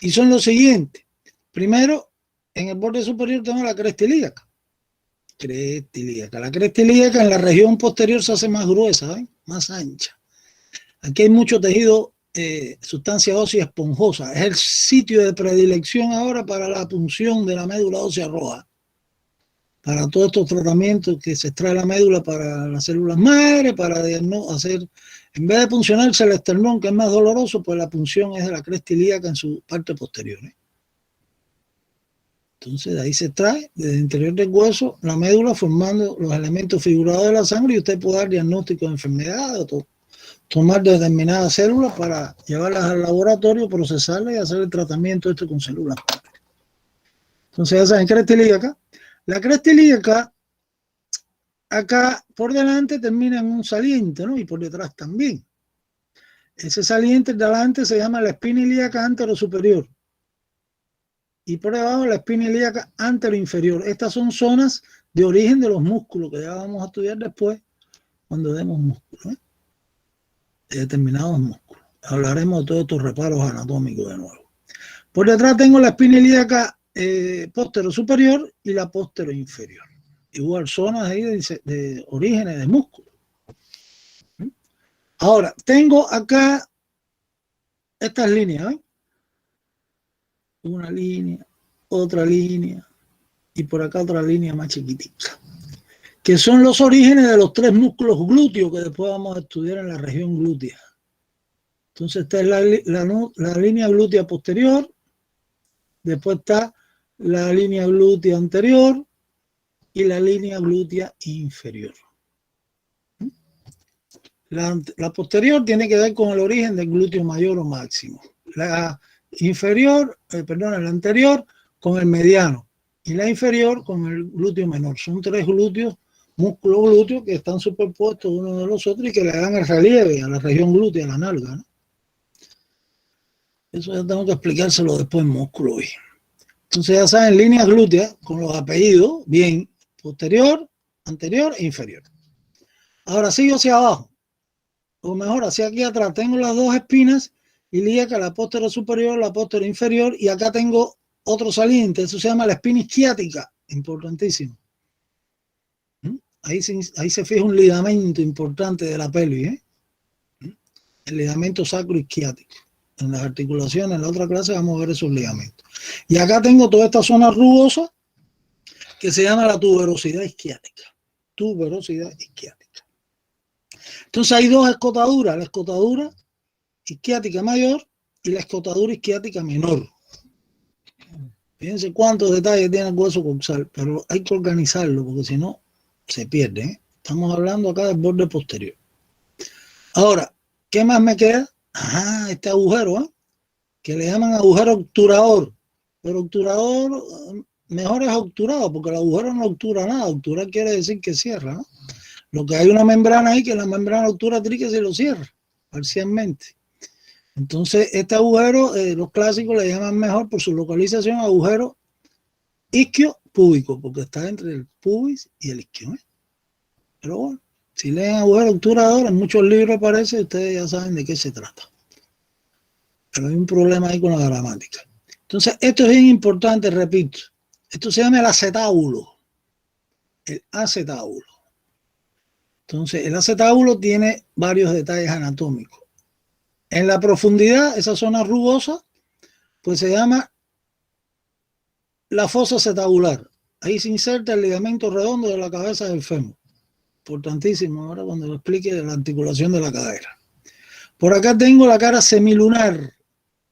Y son los siguientes. Primero, en el borde superior tengo la cresta ilíaca. La cresta ilíaca en la región posterior se hace más gruesa, ¿eh? Más ancha. Aquí hay mucho tejido, sustancia ósea esponjosa. Es el sitio de predilección ahora para la punción de la médula ósea roja. Para todos estos tratamientos que se extrae la médula para las células madre, para hacer, en vez de puncionarse el esternón, que es más doloroso, pues la punción es de la cresta ilíaca en su parte posterior, ¿eh? Entonces de ahí se extrae, desde el interior del hueso, la médula formando los elementos figurados de la sangre, y usted puede dar diagnóstico de enfermedades o tomar determinadas células para llevarlas al laboratorio, procesarlas y hacer el tratamiento con células madre. Entonces ya saben, cresta ilíaca. La cresta ilíaca, acá por delante termina en un saliente, ¿no? Y por detrás también. Ese saliente de delante se llama la espina ilíaca anterosuperior. Y por debajo la espina ilíaca anteroinferior. Estas son zonas de origen de los músculos, que ya vamos a estudiar después cuando demos músculos, ¿eh? De determinados músculos. Hablaremos de todos estos reparos anatómicos de nuevo. Por detrás tengo la espina ilíaca póstero superior y la póstero inferior. Igual zonas ahí de orígenes de músculo. Ahora, tengo acá estas líneas, ¿eh? Una línea, otra línea y por acá otra línea más chiquitica, que son los orígenes de los 3 músculos glúteos que después vamos a estudiar en la región glútea. Entonces esta es la línea glútea posterior, después está la línea glútea anterior y la línea glútea inferior. La posterior tiene que ver con el origen del glúteo mayor o máximo. La inferior, la anterior con el mediano y la inferior con el glúteo menor. Son 3 glúteos, músculos glúteos que están superpuestos uno de los otros y que le dan el relieve a la región glútea, a la nalga, ¿no? Eso ya tengo que explicárselo después en músculo hoy. Entonces ya saben, líneas glúteas con los apellidos, bien, posterior, anterior e inferior. Ahora sigo hacia abajo, o mejor, hacia aquí atrás. Tengo las 2 espinas ilíacas, la posterior superior, la posterior inferior, y acá tengo otro saliente, eso se llama la espina isquiática, importantísimo. Ahí se fija un ligamento importante de la pelvis, ¿eh? El ligamento sacroisquiático. En las articulaciones, en la otra clase vamos a ver esos ligamentos. Y acá tengo toda esta zona rugosa que se llama la tuberosidad isquiática. Tuberosidad isquiática. Entonces hay 2 escotaduras, la escotadura isquiática mayor y la escotadura isquiática menor. Fíjense cuántos detalles tiene el hueso coxal, pero hay que organizarlo porque si no se pierde, ¿eh? Estamos hablando acá del borde posterior. Ahora, ¿qué más me queda? Este agujero, ¿eh? Que le llaman agujero obturador. Pero obturador, mejor es obturado, porque el agujero no obtura nada. Obturar quiere decir que cierra, ¿no? Lo que hay una membrana ahí, que la membrana obturatriz que se lo cierra parcialmente. Entonces, este agujero, los clásicos le llaman mejor por su localización agujero isquio-púbico, porque está entre el pubis y el isquio, ¿eh? Pero bueno, si leen agujero obturador, en muchos libros aparece, ustedes ya saben de qué se trata. Pero hay un problema ahí con la gramática. Entonces, esto es bien importante, repito. Esto se llama el acetábulo. El acetábulo. Entonces, el acetábulo tiene varios detalles anatómicos. En la profundidad, esa zona rugosa, pues se llama la fosa acetabular. Ahí se inserta el ligamento redondo de la cabeza del fémur. Importantísimo ahora cuando lo explique la articulación de la cadera. Por acá tengo la cara semilunar,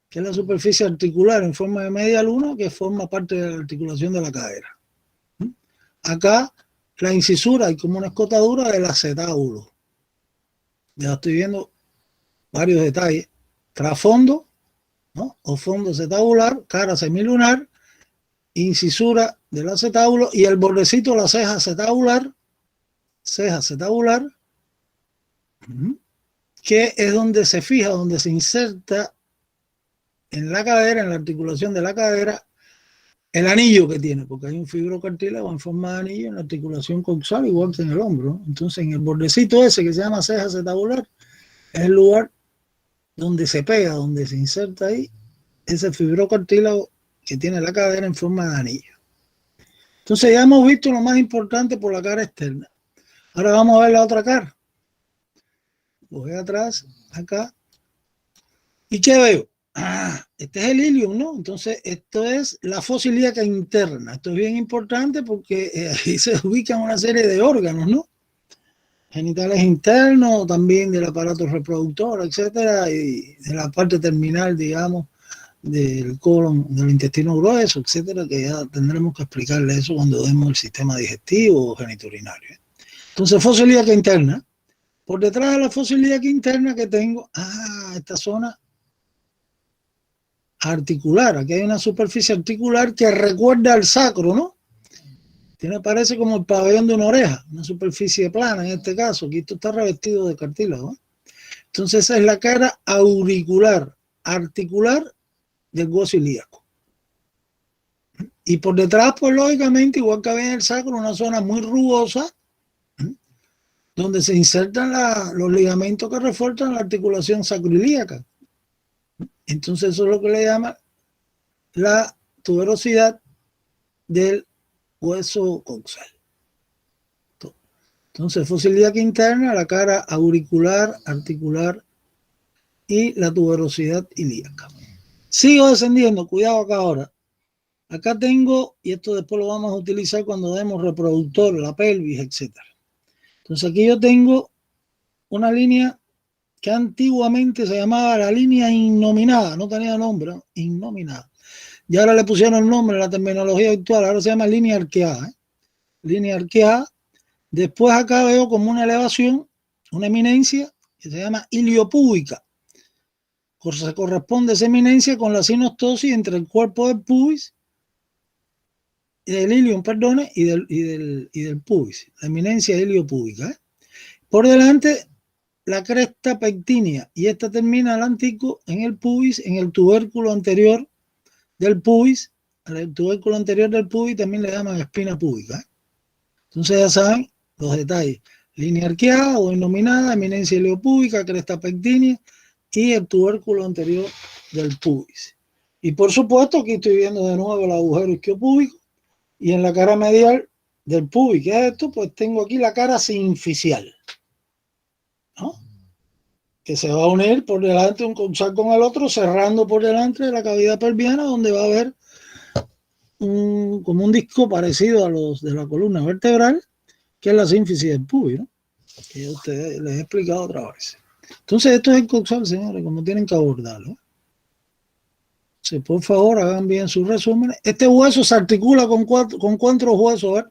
que es la superficie articular en forma de media luna que forma parte de la articulación de la cadera. Acá la incisura hay como una escotadura del acetábulo. Ya estoy viendo varios detalles. Trasfondo, ¿no? O fondo acetabular, cara semilunar, incisura del acetábulo y el bordecito de la ceja acetabular, que es donde se fija, donde se inserta en la cadera, en la articulación de la cadera, el anillo que tiene, porque hay un fibrocartílago en forma de anillo en la articulación coxal, igual que en el hombro. Entonces, en el bordecito ese que se llama ceja acetabular, es el lugar donde se pega, donde se inserta ahí ese fibrocartílago que tiene la cadera en forma de anillo. Entonces, ya hemos visto lo más importante por la cara externa. Ahora vamos a ver la otra cara. Voy atrás, acá. ¿Y qué veo? Este es el ilium, ¿no? Entonces, esto es la fosa ilíaca interna. Esto es bien importante porque ahí se ubican una serie de órganos, ¿no? Genitales internos, también del aparato reproductor, etcétera, y de la parte terminal, digamos, del colon, del intestino grueso, etcétera, que ya tendremos que explicarle eso cuando demos el sistema digestivo o genitourinario. Entonces, fosa ilíaca interna. Por detrás de la fosa ilíaca interna que tengo, esta zona articular. Aquí hay una superficie articular que recuerda al sacro, ¿no? Parece como el pabellón de una oreja, una superficie plana en este caso. Aquí esto está revestido de cartílago, ¿eh? Entonces esa es la cara auricular, articular del hueso ilíaco. Y por detrás, pues lógicamente, igual que había en el sacro, una zona muy rugosa, donde se insertan los ligamentos que refuerzan la articulación sacroilíaca. Entonces eso es lo que le llama la tuberosidad del hueso coxal. Entonces, fosa ilíaca interna, la cara auricular, articular y la tuberosidad ilíaca. Sigo descendiendo, cuidado acá ahora. Acá tengo, y esto después lo vamos a utilizar cuando demos reproductor, la pelvis, etc. Entonces aquí yo tengo una línea que antiguamente se llamaba la línea innominada, no tenía nombre, ¿no? Innominada. Y ahora le pusieron el nombre en la terminología actual, ahora se llama línea arqueada, ¿eh? Línea arqueada. Después acá veo como una elevación, una eminencia, que se llama iliopúbica. Se corresponde esa eminencia con la sinostosis entre el cuerpo del pubis, del ilium, perdone, y del pubis. La eminencia iliopúbica. Por delante, la cresta pectínea, y esta termina el antico en el pubis, en el tubérculo anterior del pubis. El tubérculo anterior del pubis también le llaman espina púbica. Entonces ya saben los detalles. Línea arqueada o inominada, eminencia iliopúbica, cresta pectínea y el tubérculo anterior del pubis. Y por supuesto aquí estoy viendo de nuevo el agujero isquiopúbico y en la cara medial del pubis, ¿qué es esto? Pues tengo aquí la cara sinficial, ¿no? Que se va a unir por delante un coxal con el otro, cerrando por delante de la cavidad pelviana, donde va a haber como un disco parecido a los de la columna vertebral, que es la sínfisis del pubis, ¿no? Que a ustedes les he explicado otra vez. Entonces esto es el coxal, señores, como tienen que abordarlo. Entonces, por favor, hagan bien sus resúmenes. Este hueso se articula con cuántos huesos, a ver.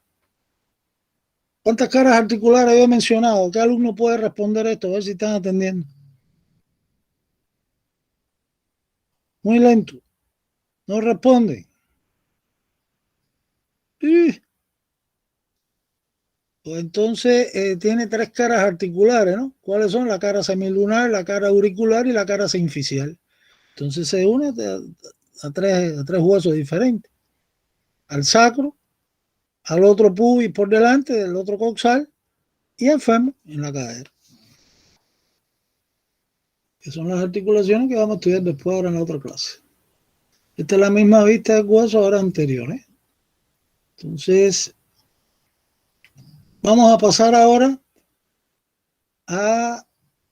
¿Cuántas caras articulares yo he mencionado? ¿Qué alumno puede responder esto? A ver si están atendiendo. Muy lento. No responden. Pues entonces tiene 3 caras articulares, ¿no? ¿Cuáles son? La cara semilunar, la cara auricular y la cara sinficial. Entonces se une a tres huesos diferentes. Al sacro, al otro pubis por delante, del otro coxal y al fémur en la cadera. Que son las articulaciones que vamos a estudiar después ahora en la otra clase. Esta es la misma vista del hueso ahora anterior, ¿eh? Entonces, vamos a pasar ahora a...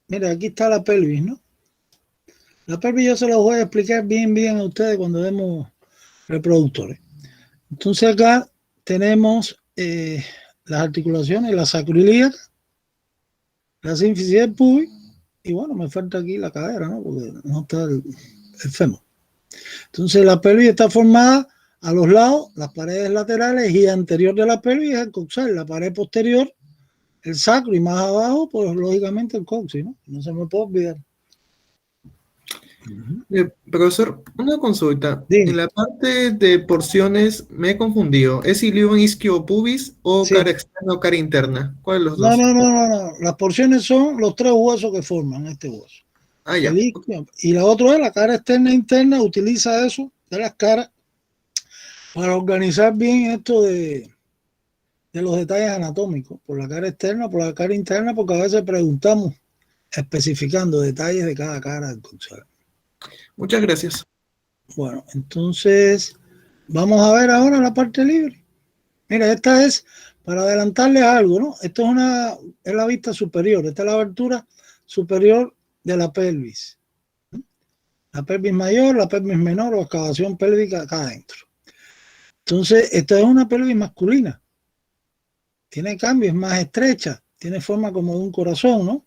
Mira, aquí está la pelvis, ¿no? La pelvis yo se los voy a explicar bien a ustedes cuando vemos reproductores. Entonces acá tenemos las articulaciones, la sacroilíaca, la sínfisis del pubis, y bueno, me falta aquí la cadera, ¿no? Porque no está el fémur. Entonces la pelvis está formada a los lados, las paredes laterales, y anterior de la pelvis es el coxal, la pared posterior, el sacro, y más abajo, pues lógicamente el coxis, ¿no? No se me puede olvidar. Profesor, una consulta. Dime. En la parte de porciones me he confundido. ¿Es ilium isquiopubis o Sí. cara externa o cara interna? ¿Cuál de los dos? No. Las porciones son los 3 huesos que forman este hueso. Ah, ya. El isquio. Y la otra es la cara externa e interna. Utiliza eso de las caras para organizar bien esto de los detalles anatómicos. Por la cara externa, por la cara interna, porque a veces preguntamos especificando detalles de cada cara del coxal. Muchas gracias. Bueno, entonces vamos a ver ahora la parte libre. Mira, esta es, para adelantarles algo, ¿no? Esto es la vista superior. Esta es la abertura superior de la pelvis. La pelvis mayor, la pelvis menor o excavación pélvica acá adentro. Entonces, esta es una pelvis masculina. Tiene cambios, es más estrecha, tiene forma como de un corazón, ¿no?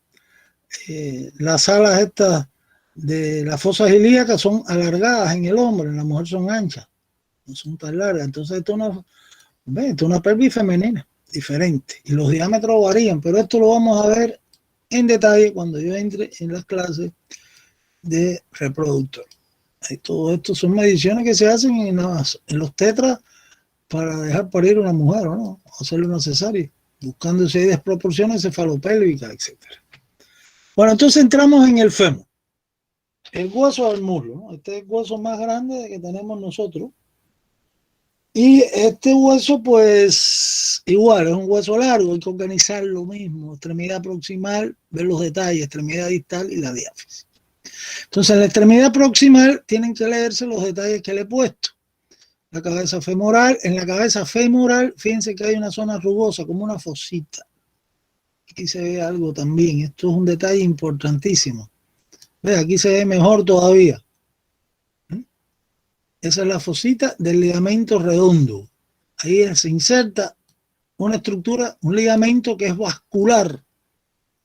Las alas estas de las fosas ilíacas son alargadas en el hombre, en la mujer son anchas, no son tan largas. Entonces esto es una pelvis femenina, diferente, y los diámetros varían, pero esto lo vamos a ver en detalle cuando yo entre en las clases de reproductor. Todo esto son mediciones que se hacen en los tetras para dejar parir una mujer, ¿no? O hacerle una cesárea, buscando si hay desproporciones cefalopélvicas, etc. Bueno, entonces entramos en el fémur. El hueso del muslo, ¿no? Este es el hueso más grande que tenemos nosotros. Y este hueso, pues, igual, es un hueso largo, hay que organizar lo mismo. Extremidad proximal, ver los detalles, extremidad distal y la diáfisis. Entonces, en la extremidad proximal tienen que leerse los detalles que le he puesto. La cabeza femoral, en la cabeza femoral, fíjense que hay una zona rugosa, como una fosita. Aquí se ve algo también, esto es un detalle importantísimo. Ve, aquí se ve mejor todavía. Esa es la fosita del ligamento redondo. Ahí se inserta una estructura, un ligamento que es vascular,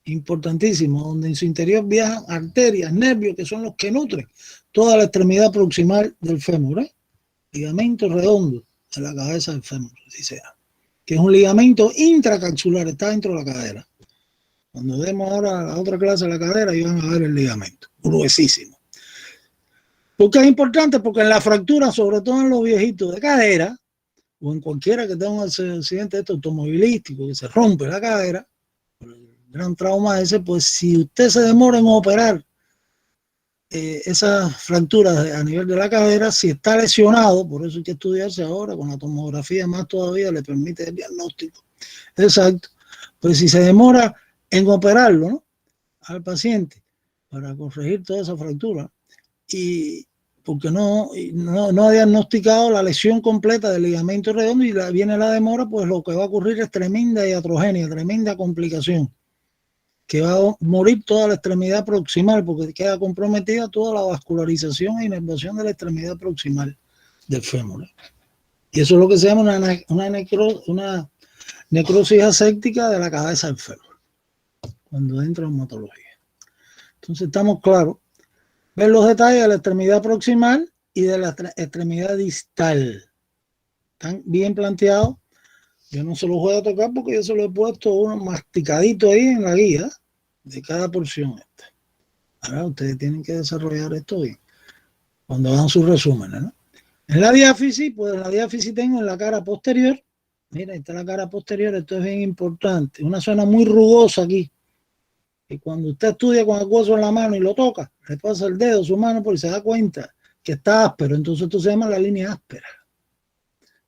importantísimo, donde en su interior viajan arterias, nervios, que son los que nutren toda la extremidad proximal del fémur, ¿eh? Ligamento redondo de la cabeza del fémur, así sea, que es un ligamento intracapsular, está dentro de la cadera. Cuando demos ahora la otra clase de la cadera, y van a ver el ligamento, gruesísimo. ¿Por qué es importante? Porque en la fractura, sobre todo en los viejitos de cadera, o en cualquiera que tenga un accidente automovilístico, que se rompe la cadera, el gran trauma ese, pues si usted se demora en operar esas fracturas a nivel de la cadera, si está lesionado, por eso hay que estudiarse ahora, con la tomografía más todavía le permite el diagnóstico. Exacto. Pues si se demora en operarlo, ¿no?, al paciente para corregir toda esa fractura, y porque no ha diagnosticado la lesión completa del ligamento redondo y viene la demora, pues lo que va a ocurrir es tremenda iatrogenia, tremenda complicación, que va a morir toda la extremidad proximal porque queda comprometida toda la vascularización e inervación de la extremidad proximal del fémur. Y eso es lo que se llama una necrosis aséptica de la cabeza del fémur, cuando entra en hematología. Entonces estamos claros. Ver los detalles de la extremidad proximal y de la extremidad distal. Están bien planteados. Yo no se los voy a tocar porque yo se lo he puesto uno masticadito ahí en la guía de cada porción. Ahora ustedes tienen que desarrollar esto bien cuando hagan sus resúmenes, ¿no? En la diáfisis, pues en la diáfisis tengo en la cara posterior. Mira, esta es la cara posterior, esto es bien importante. Una zona muy rugosa aquí. Y cuando usted estudia con el hueso en la mano y lo toca, le pasa el dedo, su mano, porque se da cuenta que está áspero. Entonces esto se llama la línea áspera.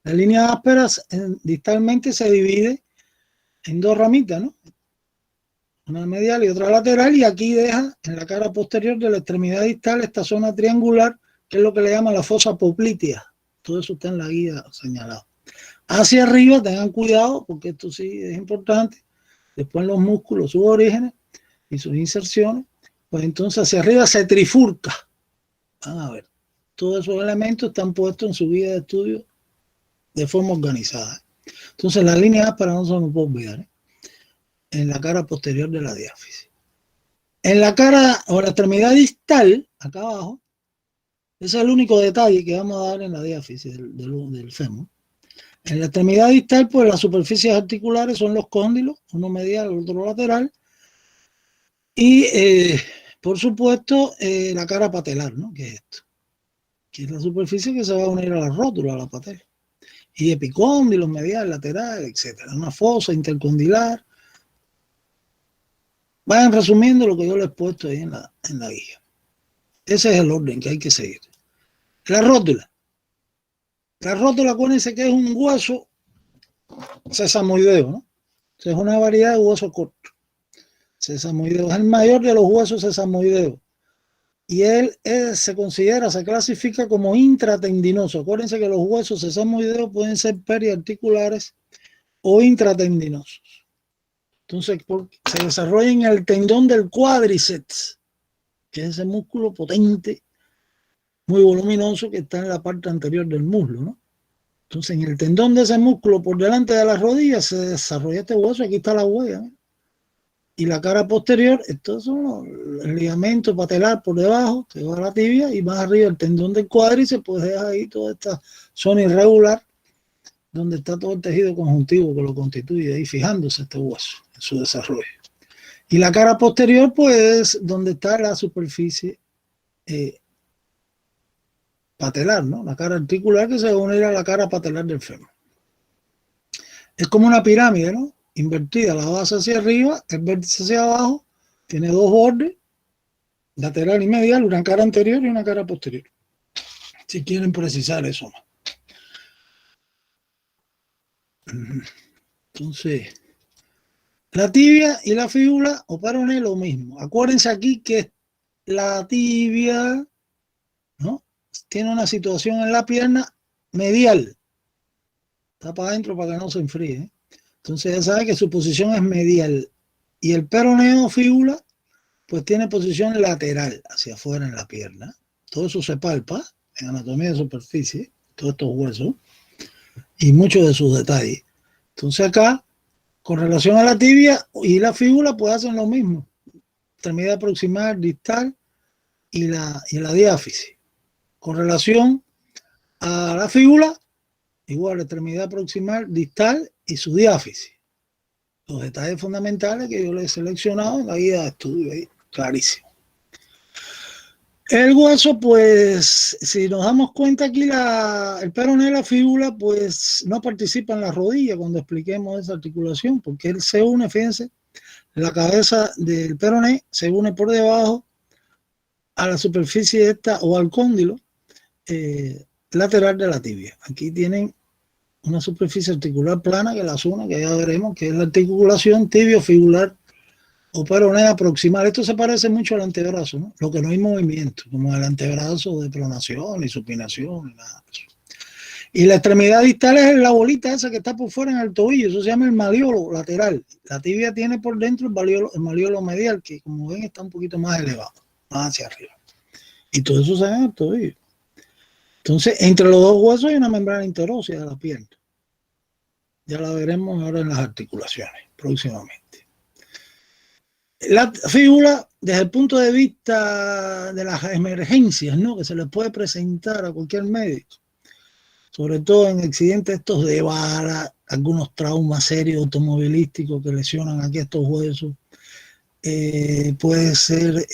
La línea áspera distalmente se divide en dos ramitas, ¿no? Una medial y otra lateral, y aquí deja en la cara posterior de la extremidad distal esta zona triangular, que es lo que le llaman la fosa poplitea. Todo eso está en la guía señalado. Hacia arriba, tengan cuidado, porque esto sí es importante. Después los músculos, sus orígenes y sus inserciones, pues entonces hacia arriba se trifurca. Van a ver, todos esos elementos están puestos en su guía de estudio de forma organizada. Entonces la línea áspera no se nos puede olvidar, ¿eh?, en la cara posterior de la diáfisis. En la cara o la extremidad distal, acá abajo, ese es el único detalle que vamos a dar en la diáfisis del fémur. En la extremidad distal, pues las superficies articulares son los cóndilos, uno medial, el otro lateral, y por supuesto la cara patelar, ¿no?, que es esto, que es la superficie que se va a unir a la rótula, a la patela, y epicóndilos, medial, lateral, etcétera, una fosa intercondilar. Vayan resumiendo lo que yo les he puesto ahí en la guía. Ese es el orden que hay que seguir. La rótula. La rótula, acuérdense que es un hueso sesamoideo, ¿no? O sea, es una variedad de huesos cortos. Sesamoideo es el mayor de los huesos sesamoideos. Y él se clasifica como intratendinoso. Acuérdense que los huesos sesamoideos pueden ser periarticulares o intratendinosos. Entonces, se desarrolla en el tendón del cuádriceps, que es ese músculo potente, muy voluminoso, que está en la parte anterior del muslo, ¿no? Entonces, en el tendón de ese músculo, por delante de las rodillas, se desarrolla este hueso. Aquí está la huella, ¿eh? Y la cara posterior, estos son el ligamento patelar por debajo, que va a la tibia, y más arriba el tendón del cuádriceps, pues deja ahí toda esta zona irregular, donde está todo el tejido conjuntivo que lo constituye, ahí fijándose este hueso en su desarrollo. Y la cara posterior, pues, donde está la superficie patelar, ¿no? La cara articular que se va a unir a la cara patelar del fémur. Es como una pirámide, ¿no?, invertida, la base hacia arriba, el vértice hacia abajo, tiene dos bordes, lateral y medial, una cara anterior y una cara posterior, si quieren precisar eso más. Entonces, la tibia y la fíbula o peroné lo mismo. Acuérdense aquí que la tibia, ¿no?, tiene una situación en la pierna medial. Está para adentro para que no se enfríe, ¿eh? Entonces ya sabe que su posición es medial. Y el peroneo o fíbula, pues tiene posición lateral, hacia afuera en la pierna. Todo eso se palpa en anatomía de superficie, todos estos huesos, y muchos de sus detalles. Entonces acá, con relación a la tibia y la fíbula, pues hacen lo mismo. Extremidad proximal, distal y la diáfisis. Con relación a la fíbula, igual extremidad proximal, distal y su diáfisis. Los detalles fundamentales que yo les he seleccionado en la guía de estudio, ahí, clarísimo. El hueso, pues, si nos damos cuenta aquí, el peroné, la fíbula, pues no participa en la rodilla cuando expliquemos esa articulación, porque él se une, fíjense, la cabeza del peroné se une por debajo a la superficie esta o al cóndilo lateral de la tibia. Aquí tienen una superficie articular plana que las une, que ya veremos que es la articulación tibio-fibular o peronea proximal. Esto se parece mucho al antebrazo, ¿no? Lo que no hay movimiento, como el antebrazo de pronación y supinación, ni nada de eso. Y la extremidad distal es la bolita esa que está por fuera en el tobillo, eso se llama el maliolo lateral. La tibia tiene por dentro el maliolo medial, que como ven está un poquito más elevado, más hacia arriba. Y todo eso se ve en el tobillo. Entonces, entre los dos huesos hay una membrana interósea de la pierna. Ya la veremos ahora en las articulaciones, próximamente. La fíbula, desde el punto de vista de las emergencias, ¿no?, que se le puede presentar a cualquier médico, sobre todo en accidentes estos de bala, algunos traumas serios automovilísticos que lesionan aquí estos huesos, puede ser,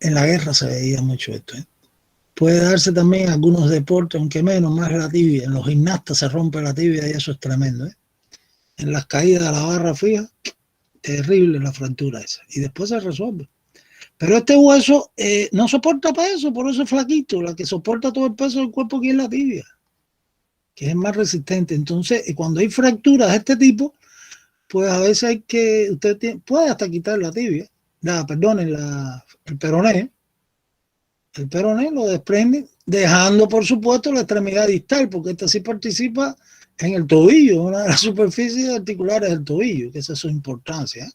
en la guerra se veía mucho esto, puede darse también en algunos deportes, aunque menos, más la tibia. En los gimnastas se rompe la tibia y eso es tremendo, En las caídas de la barra fija, terrible la fractura esa. Y después se resuelve. Pero este hueso no soporta peso, por eso es flaquito. La que soporta todo el peso del cuerpo aquí es la tibia, que es más resistente. Entonces, cuando hay fracturas de este tipo, pues a veces hay que, puede hasta quitar la tibia, el peroné. El peroné lo desprende, dejando por supuesto la extremidad distal, porque esta sí participa en el tobillo, una de las superficies articulares del tobillo, que esa es su importancia.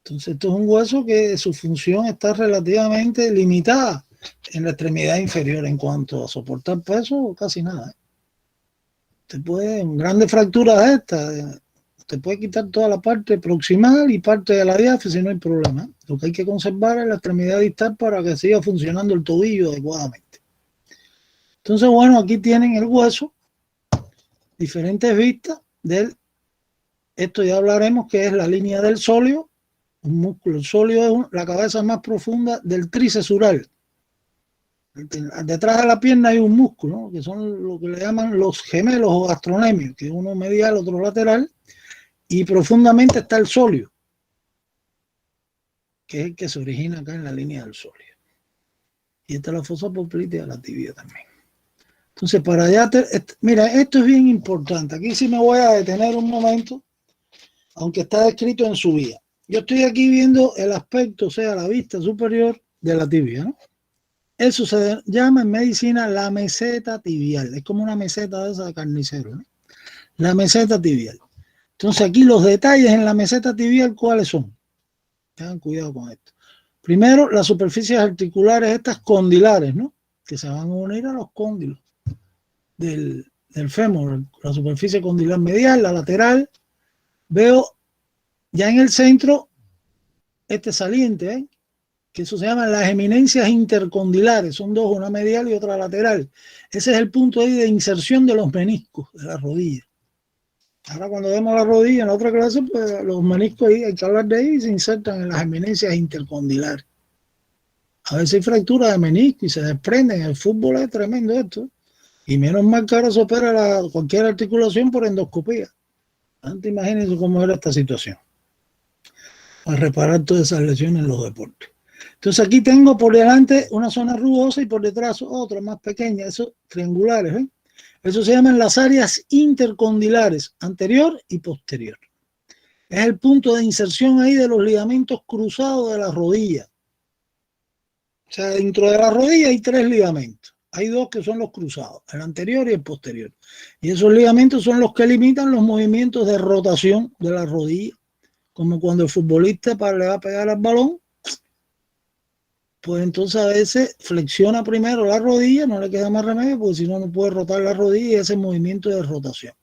Entonces esto es un hueso que su función está relativamente limitada en la extremidad inferior en cuanto a soportar peso, casi nada. Usted puede, en grandes fracturas estas, usted puede quitar toda la parte proximal y parte de la diáfisis, no hay problema. Lo que hay que conservar es la extremidad distal para que siga funcionando el tobillo adecuadamente. Entonces, bueno, aquí tienen el hueso, diferentes vistas esto ya hablaremos que es la línea del sóleo, un músculo. El sóleo es la cabeza más profunda del tricesural. Detrás de la pierna hay un músculo, ¿no?, que son lo que le llaman los gemelos o gastronemios, que uno medial, otro lateral, y profundamente está el sóleo, que es el que se origina acá en la línea del sóleo. Y esta es la fosa poplítea de la tibia también. Entonces, para allá, mira, esto es bien importante. Aquí sí me voy a detener un momento, aunque está descrito en su guía. Yo estoy aquí viendo el aspecto, o sea, la vista superior de la tibia, ¿no? Eso se llama en medicina la meseta tibial. Es como una meseta de esa de carnicero, ¿no? La meseta tibial. Entonces aquí los detalles en la meseta tibial, ¿cuáles son? Tengan cuidado con esto. Primero, las superficies articulares, estas condilares, ¿no?, que se van a unir a los cóndilos del fémur, la superficie condilar medial, la lateral. Veo ya en el centro este saliente, que eso se llama las eminencias intercondilares, son dos, una medial y otra lateral. Ese es el punto ahí de inserción de los meniscos de la rodilla. Ahora cuando vemos la rodilla en la otra clase, pues los meniscos ahí, hay que hablar de ahí, y se insertan en las eminencias intercondilares. A veces hay fracturas de menisco y se desprenden. El fútbol es tremendo esto. Y menos mal que ahora se opera cualquier articulación por endoscopía. Antes imagínense cómo era esta situación, para reparar todas esas lesiones en los deportes. Entonces aquí tengo por delante una zona rugosa y por detrás otra más pequeña, esos triangulares, ¿eh? Eso se llaman las áreas intercondilares, anterior y posterior. Es el punto de inserción ahí de los ligamentos cruzados de la rodilla. O sea, dentro de la rodilla hay tres ligamentos. Hay dos que son los cruzados, el anterior y el posterior. Y esos ligamentos son los que limitan los movimientos de rotación de la rodilla. Como cuando el futbolista le va a pegar al balón, pues entonces a veces flexiona primero la rodilla, no le queda más remedio, porque si no, no puede rotar la rodilla y ese movimiento de rotación.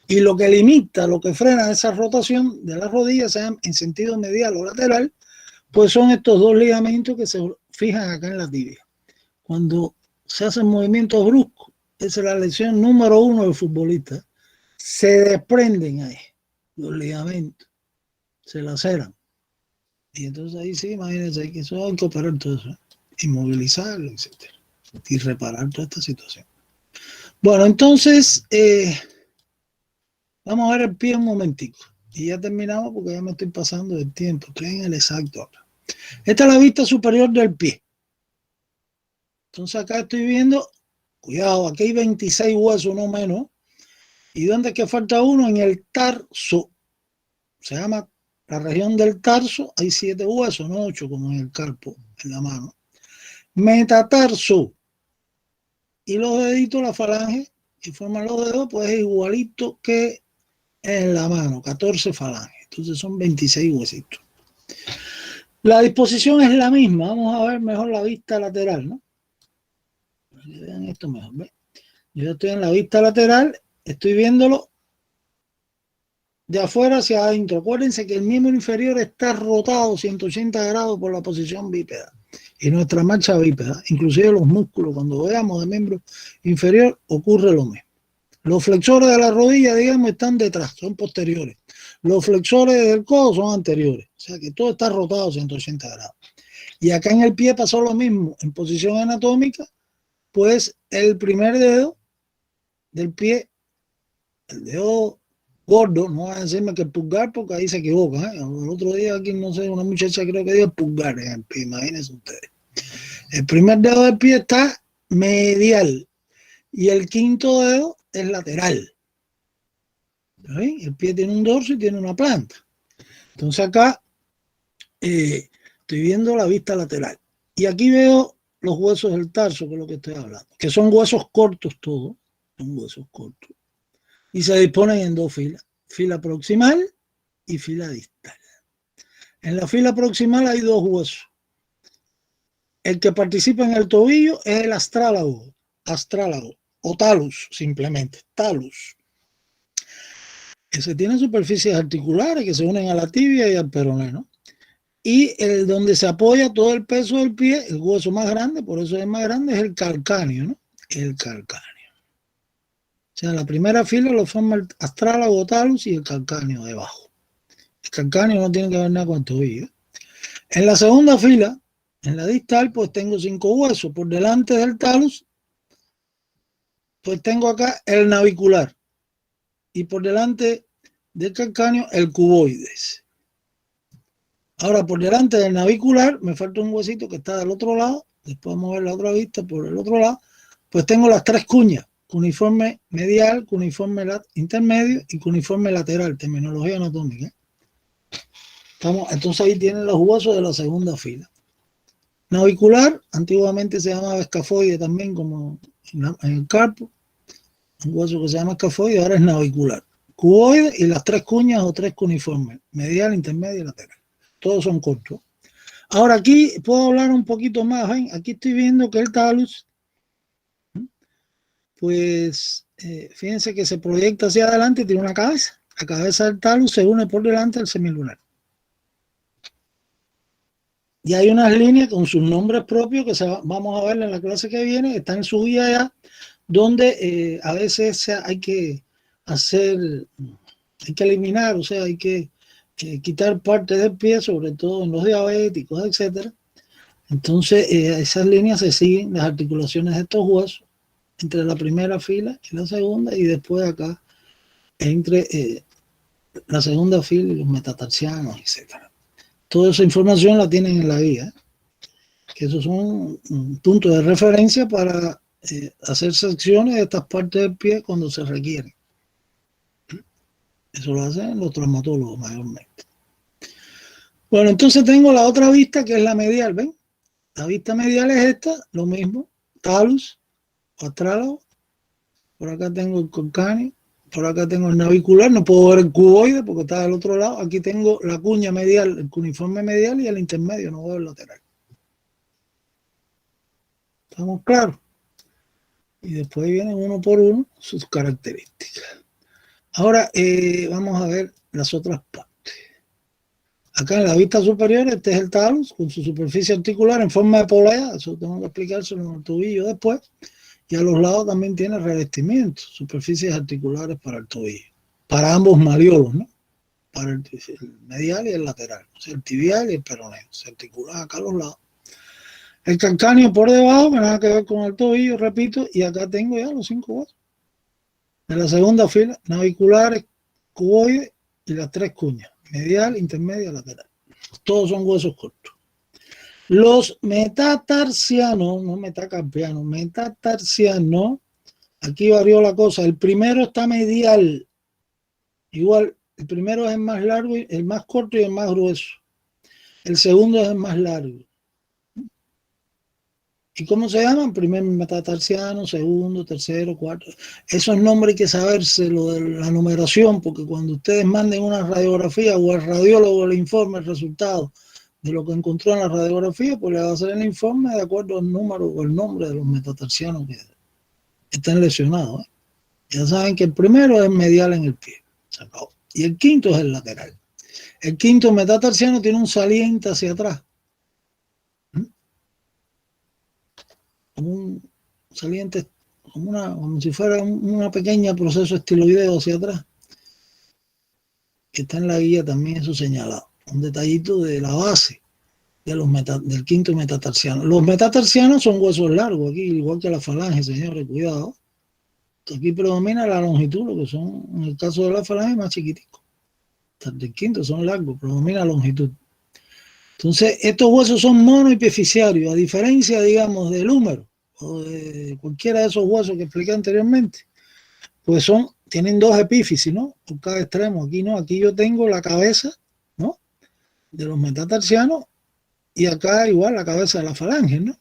Y lo que limita, lo que frena esa rotación de la rodilla, sea en sentido medial o lateral, pues son estos dos ligamentos que se fijan acá en la tibia. Cuando se hacen movimientos bruscos, esa es la lesión número 1 del futbolista. se desprenden ahí los ligamentos, se laceran. Y entonces ahí sí, imagínense que eso hay que operar todo eso, inmovilizarlo, etcétera, y reparar toda esta situación. Bueno, entonces vamos a ver el pie un momentico. Y ya terminamos porque ya me estoy pasando del tiempo. Estoy en el exacto ahora. Esta es la vista superior del pie. Entonces acá estoy viendo, cuidado, aquí hay 26 huesos, no menos. ¿Y dónde es que falta uno? En el tarso. Se llama la región del tarso. Hay 7 huesos, no 8 como en el carpo, en la mano. Metatarso. Y los deditos, la falange, que forman los dedos, pues es igualito que en la mano, 14 falanges. Entonces son 26 huesitos. La disposición es la misma. Vamos a ver mejor la vista lateral, ¿no? Para que vean esto mejor, ¿ves? Yo ya estoy en la vista lateral, estoy viéndolo de afuera hacia adentro. Acuérdense que el miembro inferior está rotado 180 grados por la posición bípeda y nuestra marcha bípeda, inclusive los músculos, cuando veamos de miembro inferior ocurre lo mismo. Los flexores de la rodilla, digamos, están detrás, son posteriores. Los flexores del codo son anteriores. O sea que todo está rotado 180 grados. Y acá en el pie pasó lo mismo. En posición anatómica, pues el primer dedo del pie, el dedo gordo, no van a decirme que el pulgar porque ahí se equivoca. El otro día aquí, no sé, una muchacha creo que dijo el pulgar en el pie, imagínense ustedes. El primer dedo del pie está medial y el quinto dedo es lateral. ¿Sí? El pie tiene un dorso y tiene una planta. Entonces acá estoy viendo la vista lateral. Y aquí veo los huesos del tarso, que es lo que estoy hablando. Que son huesos cortos todos. Son huesos cortos. Y se disponen en 2 filas. Fila proximal y fila distal. En la fila proximal hay 2 huesos. El que participa en el tobillo es el astrálago. O talus, simplemente. Talus. Ese tiene superficies articulares que se unen a la tibia y al peroné, ¿no? Y el donde se apoya todo el peso del pie, el hueso más grande, por eso es más grande, es el calcáneo, ¿no? El calcáneo. O sea, en la primera fila lo forma el astrálago, talus y el calcáneo debajo. El calcáneo no tiene que ver nada con el tobillo. En la segunda fila, en la distal, pues tengo 5 huesos. Por delante del talus, pues tengo acá el navicular. Y por delante del calcáneo, el cuboides. Ahora, por delante del navicular, me falta un huesito que está del otro lado. Después vamos a ver la otra vista por el otro lado. Pues tengo las 3 cuñas. Cuneiforme medial, cuneiforme intermedio y cuneiforme lateral. Terminología anatómica. Entonces ahí tienen los huesos de la segunda fila. Navicular, antiguamente se llamaba escafoide también, como en el carpo. Un hueso que se llama escafoide, ahora es navicular. Cuboide y las 3 cuñas o 3 cuneiformes, medial, intermedio y lateral. Todos son cortos. Ahora aquí puedo hablar un poquito más. ¿Ven? Aquí estoy viendo que el talus, pues fíjense que se proyecta hacia adelante y tiene una cabeza. La cabeza del talus se une por delante al semilunar. Y hay unas líneas con sus nombres propios que vamos a ver en la clase que viene, están en su guía ya, donde a veces hay que eliminar, o sea, hay que quitar partes del pie, sobre todo en los diabéticos, etcétera. Entonces, esas líneas se siguen, las articulaciones de estos huesos, entre la primera fila y la segunda, y después acá, entre la segunda fila y los metatarsianos, etcétera. Toda esa información la tienen en la guía, que esos son un punto de referencia para hacer secciones de estas partes del pie cuando se requieren. Eso lo hacen los traumatólogos mayormente. Bueno, entonces tengo la otra vista que es la medial, ¿ven? La vista medial es esta, lo mismo, talus, astrálago, por acá tengo el calcáneo, por acá tengo el navicular, no puedo ver el cuboide porque está del otro lado, aquí tengo la cuña medial, el cuneiforme medial y el intermedio, no veo el lateral. ¿Estamos claros? Y después vienen uno por uno sus características. Ahora vamos a ver las otras partes. Acá en la vista superior, este es el talus con su superficie articular en forma de polea, eso tengo que explicárselo en el tobillo después. Y a los lados también tiene revestimientos, superficies articulares para el tobillo. para ambos maliolos, ¿no? Para el medial y el lateral, o sea, el tibial y el peroneo, se articulan acá a los lados. El calcáneo por debajo, que nada que ver con el tobillo, repito, y acá tengo ya los 5 huesos. En la segunda fila, naviculares, cuboides y las 3 cuñas, medial, intermedia, lateral. Todos son huesos cortos. Los metatarsianos, no metacarpianos, metatarsianos, aquí varió la cosa. El primero está medial, igual, el primero es el más largo, el más corto y el más grueso. El segundo es el más largo. ¿Y cómo se llaman? Primer metatarsiano, segundo, tercero, cuarto. Esos nombres hay que saberse, lo de la numeración, porque cuando ustedes manden una radiografía o el radiólogo le informe el resultado de lo que encontró en la radiografía, pues le va a hacer el informe de acuerdo al número o el nombre de los metatarsianos que estén lesionados. Ya saben que el primero es medial en el pie. Se acabó. Y el quinto es el lateral. El quinto metatarsiano tiene un saliente hacia atrás. Como un saliente, como si fuera una pequeña proceso estiloideo hacia atrás. Que está en la guía también eso señalado. Un detallito de la base de del quinto metatarsiano. Los metatarsianos son huesos largos aquí, igual que la falange, señores, cuidado. Aquí predomina la longitud, lo que son, en el caso de la falange, más chiquiticos. Del quinto son largos, predomina la longitud. Entonces, estos huesos son monoepificiarios, a diferencia, digamos, del húmero o de cualquiera de esos huesos que expliqué anteriormente, pues tienen 2 epífisis, ¿no? Por cada extremo. Aquí no, aquí yo tengo la cabeza, ¿no? De los metatarsianos y acá igual la cabeza de la falange, ¿no?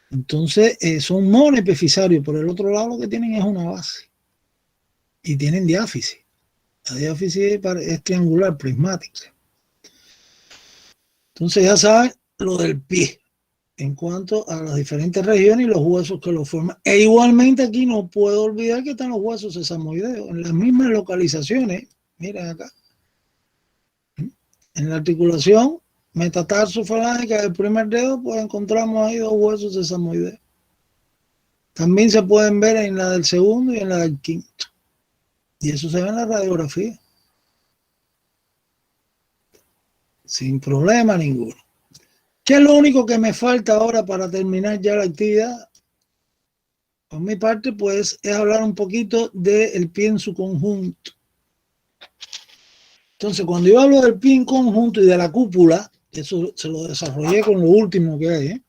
Entonces, son monoepificiarios. Por el otro lado lo que tienen es una base y tienen diáfisis. La diáfisis es triangular, prismática. Entonces ya saben lo del pie en cuanto a las diferentes regiones y los huesos que lo forman. E igualmente aquí no puedo olvidar que están los huesos sesamoideos en las mismas localizaciones. Miren acá. En la articulación metatarsofalágica del primer dedo, pues encontramos ahí 2 huesos sesamoideos. También se pueden ver en la del segundo y en la del quinto. Y eso se ve en la radiografía. Sin problema ninguno. ¿Qué es lo único que me falta ahora para terminar ya la actividad? Por mi parte, pues, es hablar un poquito del pie en su conjunto. Entonces, cuando yo hablo del pie en conjunto y de la cúpula, eso se lo desarrollé con lo último que hay, ¿eh?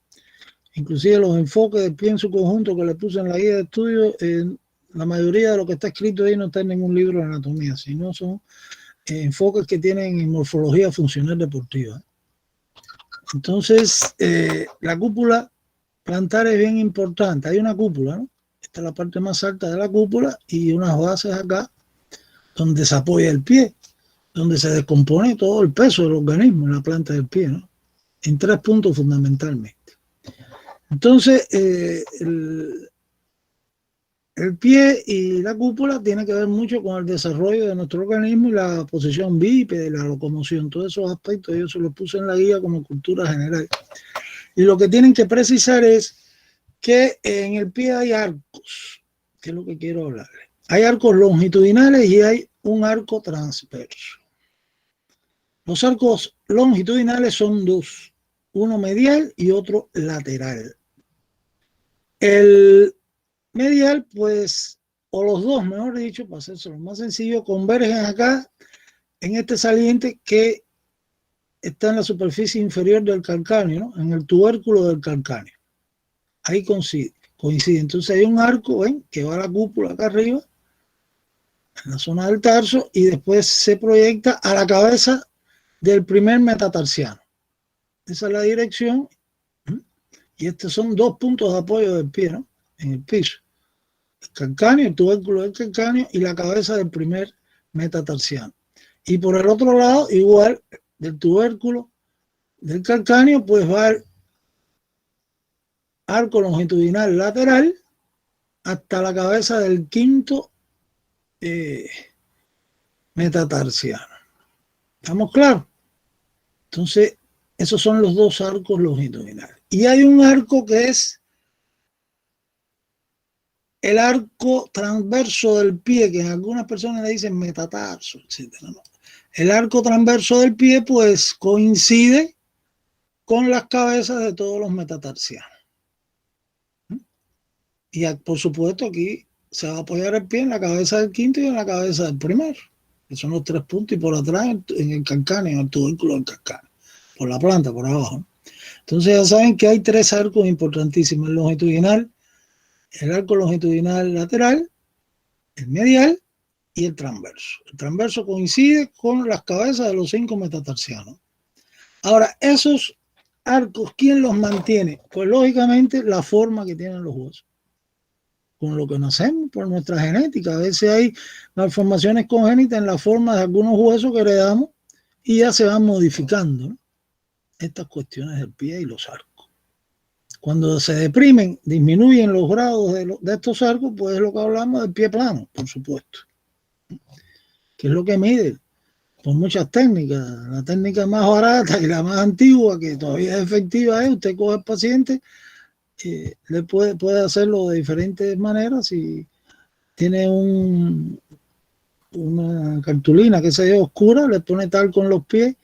Inclusive los enfoques del pie en su conjunto que le puse en la guía de estudio, la mayoría de lo que está escrito ahí no está en ningún libro de anatomía, sino son enfoques que tienen en morfología funcional deportiva. Entonces, la cúpula plantar es bien importante. Hay una cúpula, ¿no? Esta es la parte más alta de la cúpula y unas bases acá donde se apoya el pie, donde se descompone todo el peso del organismo en la planta del pie, ¿no? En 3 puntos fundamentalmente. Entonces, el pie y la cúpula tienen que ver mucho con el desarrollo de nuestro organismo y la posición bípede, la locomoción, todos esos aspectos yo se los puse en la guía como cultura general. Y lo que tienen que precisar es que en el pie hay arcos, que es lo que quiero hablarles. Hay arcos longitudinales y hay un arco transverso. Los arcos longitudinales son 2, uno medial y otro lateral. El medial, pues, o los dos, mejor dicho, para hacerlo más sencillo, convergen acá en este saliente que está en la superficie inferior del calcáneo, ¿no? En el tubérculo del calcáneo. Ahí coincide. Entonces hay un arco, ¿ven? Que va a la cúpula acá arriba, en la zona del tarso, y después se proyecta a la cabeza del primer metatarsiano. Esa es la dirección. Y estos son 2 puntos de apoyo del pie, ¿no? En el piso. El calcáneo, el tubérculo del calcáneo y la cabeza del primer metatarsiano. Y por el otro lado, igual, del tubérculo del calcáneo, pues va el arco longitudinal lateral hasta la cabeza del quinto metatarsiano. ¿Estamos claros? Entonces, esos son los 2 arcos longitudinales. Y hay un arco que es el arco transverso del pie, que en algunas personas le dicen metatarso, etcétera, ¿no? El arco transverso del pie, pues, coincide con las cabezas de todos los metatarsianos. Y por supuesto aquí se va a apoyar el pie en la cabeza del quinto y en la cabeza del primero, que son los 3 puntos, y por atrás en el calcáneo, en el tubérculo del calcáneo, por la planta, por abajo. Entonces ya saben que hay 3 arcos importantísimos: el longitudinal, el arco longitudinal lateral, el medial y el transverso. El transverso coincide con las cabezas de los 5 metatarsianos. Ahora, esos arcos, ¿quién los mantiene? Pues lógicamente la forma que tienen los huesos, con lo que nacemos por nuestra genética. A veces hay malformaciones congénitas en la forma de algunos huesos que heredamos y ya se van modificando, ¿no? Estas cuestiones del pie y los arcos. Cuando se deprimen, disminuyen los grados de estos arcos, pues es lo que hablamos del pie plano, por supuesto, que es lo que mide por muchas técnicas. La técnica más barata y la más antigua, que todavía es efectiva, es usted coge al paciente, le puede hacerlo de diferentes maneras. Si tiene una cartulina que se oscura, le pone talco en los pies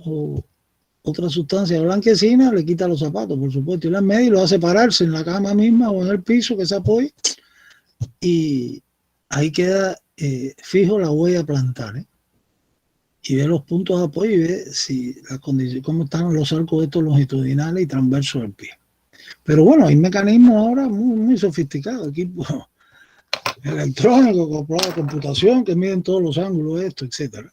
o otra sustancia blanquecina, le quita los zapatos, por supuesto, y la media y lo hace pararse en la cama misma o en el piso que se apoye, y ahí queda fijo la huella plantar, y ve los puntos de apoyo y ve si la condición, cómo están los arcos estos longitudinales y transversos del pie. Pero bueno, hay mecanismos ahora muy sofisticados, equipos electrónicos, acoplados a computación, que miden todos los ángulos, esto, etcétera.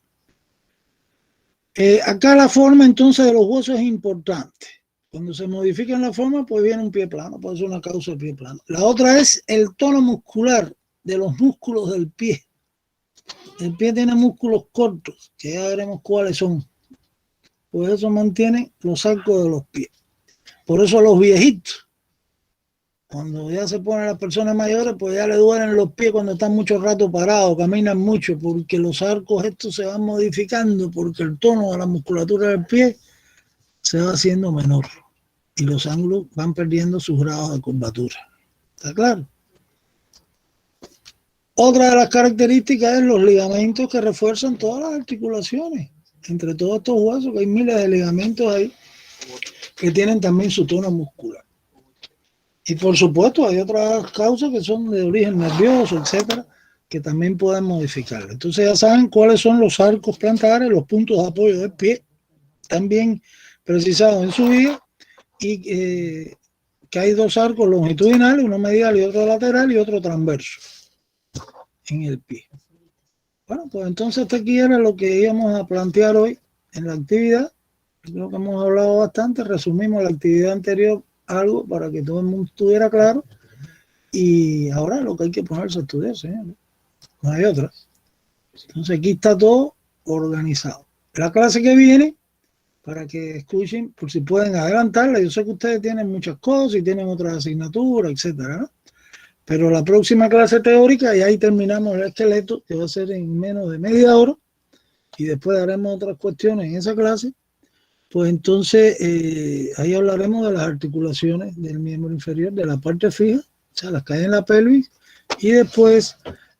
Acá la forma entonces de los huesos es importante. Cuando se modifica la forma, pues viene un pie plano, puede ser una causa de pie plano. La otra es el tono muscular de los músculos del pie. El pie tiene músculos cortos, que ya veremos cuáles son. Pues eso mantiene los arcos de los pies. Por eso los viejitos, cuando ya se ponen las personas mayores, pues ya le duelen los pies cuando están mucho rato parados, caminan mucho, porque los arcos estos se van modificando, porque el tono de la musculatura del pie se va haciendo menor y los ángulos van perdiendo sus grados de curvatura. ¿Está claro? Otra de las características es los ligamentos que refuerzan todas las articulaciones. Entre todos estos huesos, que hay miles de ligamentos ahí que tienen también su tono muscular. Y por supuesto hay otras causas que son de origen nervioso, etcétera, que también pueden modificarlo. Entonces ya saben cuáles son los arcos plantares, los puntos de apoyo del pie, también precisados en su guía, y que hay 2 arcos longitudinales, uno medial y otro lateral y otro transverso en el pie. Bueno, pues entonces hasta aquí era lo que íbamos a plantear hoy en la actividad. Creo que hemos hablado bastante, resumimos la actividad anterior algo para que todo el mundo estuviera claro, y ahora lo que hay que ponerse a estudiar, señores, no hay otra. Entonces aquí está todo organizado. La clase que viene, para que escuchen, por si pueden adelantarla, yo sé que ustedes tienen muchas cosas y tienen otras asignaturas, etcétera, ¿no? Pero la próxima clase teórica, y ahí terminamos el esqueleto, que va a ser en menos de media hora, y después haremos otras cuestiones en esa clase. Pues entonces ahí hablaremos de las articulaciones del miembro inferior, de la parte fija, o sea, las que hay en la pelvis, y después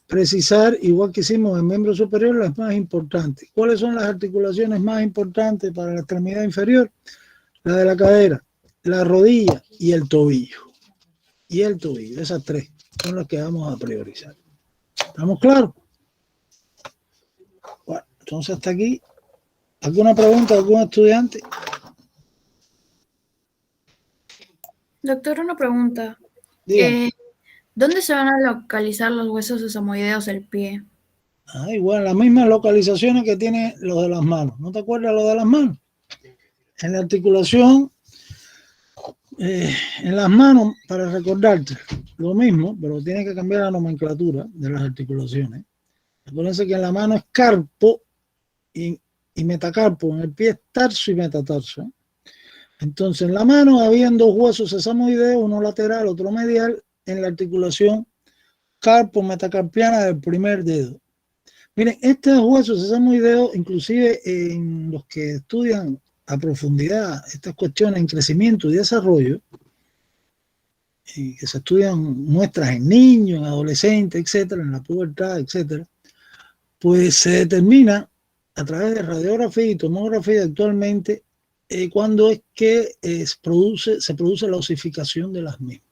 precisar, igual que hicimos en el miembro superior, las más importantes. ¿Cuáles son las articulaciones más importantes para la extremidad inferior? La de la cadera, la rodilla y el tobillo. Y el tobillo, esas 3 son las que vamos a priorizar. ¿Estamos claros? Bueno, entonces hasta aquí. ¿Alguna pregunta de algún estudiante? Doctor, una pregunta. Dígame. ¿Dónde se van a localizar los huesos sesamoideos del pie? Igual, las mismas localizaciones que tiene los de las manos. ¿No te acuerdas lo de las manos? En la articulación, en las manos, para recordarte, lo mismo, pero tiene que cambiar la nomenclatura de las articulaciones. Acuérdense que en la mano es carpo y metacarpo, en el pie es tarso y metatarso. Entonces en la mano habían 2 huesos sesamoideos, uno lateral, otro medial, en la articulación carpo metacarpiana del primer dedo. Miren, estos huesos sesamoideos, inclusive en los que estudian a profundidad estas cuestiones en crecimiento y desarrollo, y que se estudian muestras en niños, en adolescentes, etcétera, en la pubertad, etcétera, pues se determina a través de radiografía y tomografía actualmente cuando es que se produce la osificación de las mismas.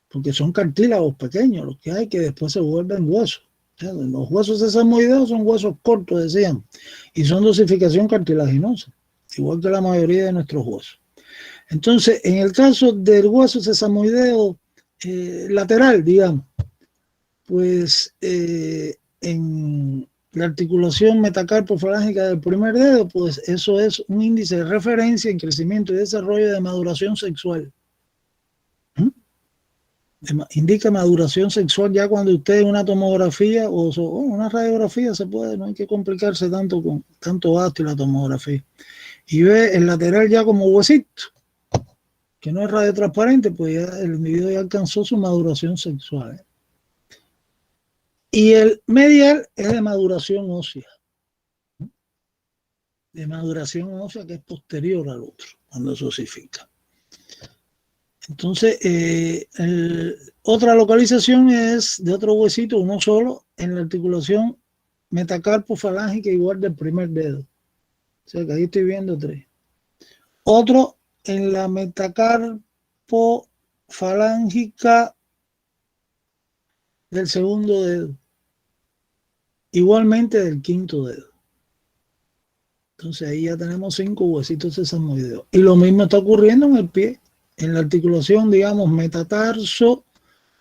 Porque son cartílagos pequeños los que hay que después se vuelven huesos. O sea, los huesos sesamoideos son huesos cortos, decían, y son de osificación cartilaginosa, igual que la mayoría de nuestros huesos. Entonces, en el caso del hueso sesamoideo lateral, digamos, pues en la articulación metacarpofalángica del primer dedo, pues eso es un índice de referencia en crecimiento y desarrollo de maduración sexual. Indica maduración sexual ya cuando usted en una tomografía o una radiografía se puede, no hay que complicarse tanto con tanto gasto y la tomografía. Y ve el lateral ya como huesito, que no es radiotransparente, pues ya el individuo ya alcanzó su maduración sexual. Y el medial es de maduración ósea. De maduración ósea que es posterior al otro, cuando se osifica. Entonces, otra localización es de otro huesito, uno solo, en la articulación metacarpofalángica igual del primer dedo. O sea que ahí estoy viendo 3. Otro en la metacarpofalángica del segundo dedo. Igualmente del quinto dedo. Entonces ahí ya tenemos 5 huesitos sesamoideos. Y lo mismo está ocurriendo en el pie. En la articulación, digamos, metatarso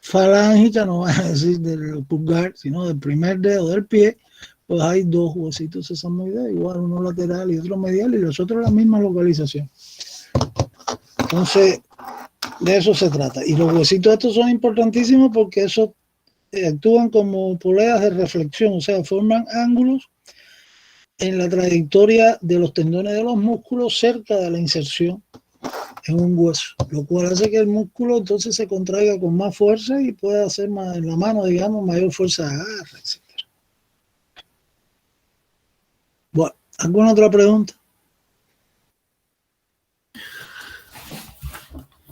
falángica, no vas a decir del pulgar, sino del primer dedo del pie, pues hay 2 huesitos sesamoideos, igual uno lateral y otro medial, y los otros la misma localización. Entonces, de eso se trata. Y los huesitos estos son importantísimos porque esos actúan como poleas de reflexión, o sea, forman ángulos en la trayectoria de los tendones de los músculos cerca de la inserción en un hueso, lo cual hace que el músculo entonces se contraiga con más fuerza y pueda hacer más en la mano, digamos, mayor fuerza de agarre, etc. Bueno, ¿alguna otra pregunta?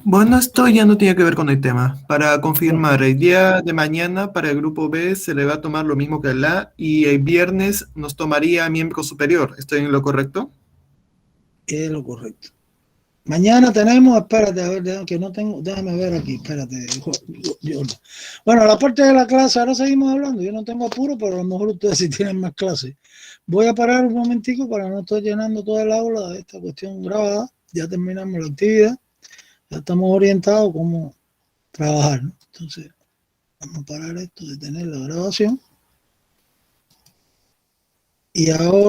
Bueno, esto ya no tiene que ver con el tema. Para confirmar, el día de mañana para el grupo B se le va a tomar lo mismo que el A y el viernes nos tomaría miembro superior. ¿Estoy en lo correcto? Es lo correcto. Mañana tenemos, espérate, a ver, que no tengo, déjame ver aquí, espérate. Bueno, la parte de la clase, ahora seguimos hablando, yo no tengo apuro, pero a lo mejor ustedes sí tienen más clases. Voy a parar un momentico para no estar llenando toda el aula de esta cuestión grabada, ya terminamos la actividad, ya estamos orientados cómo trabajar, ¿no? Entonces, vamos a parar esto, detener la grabación. Y ahora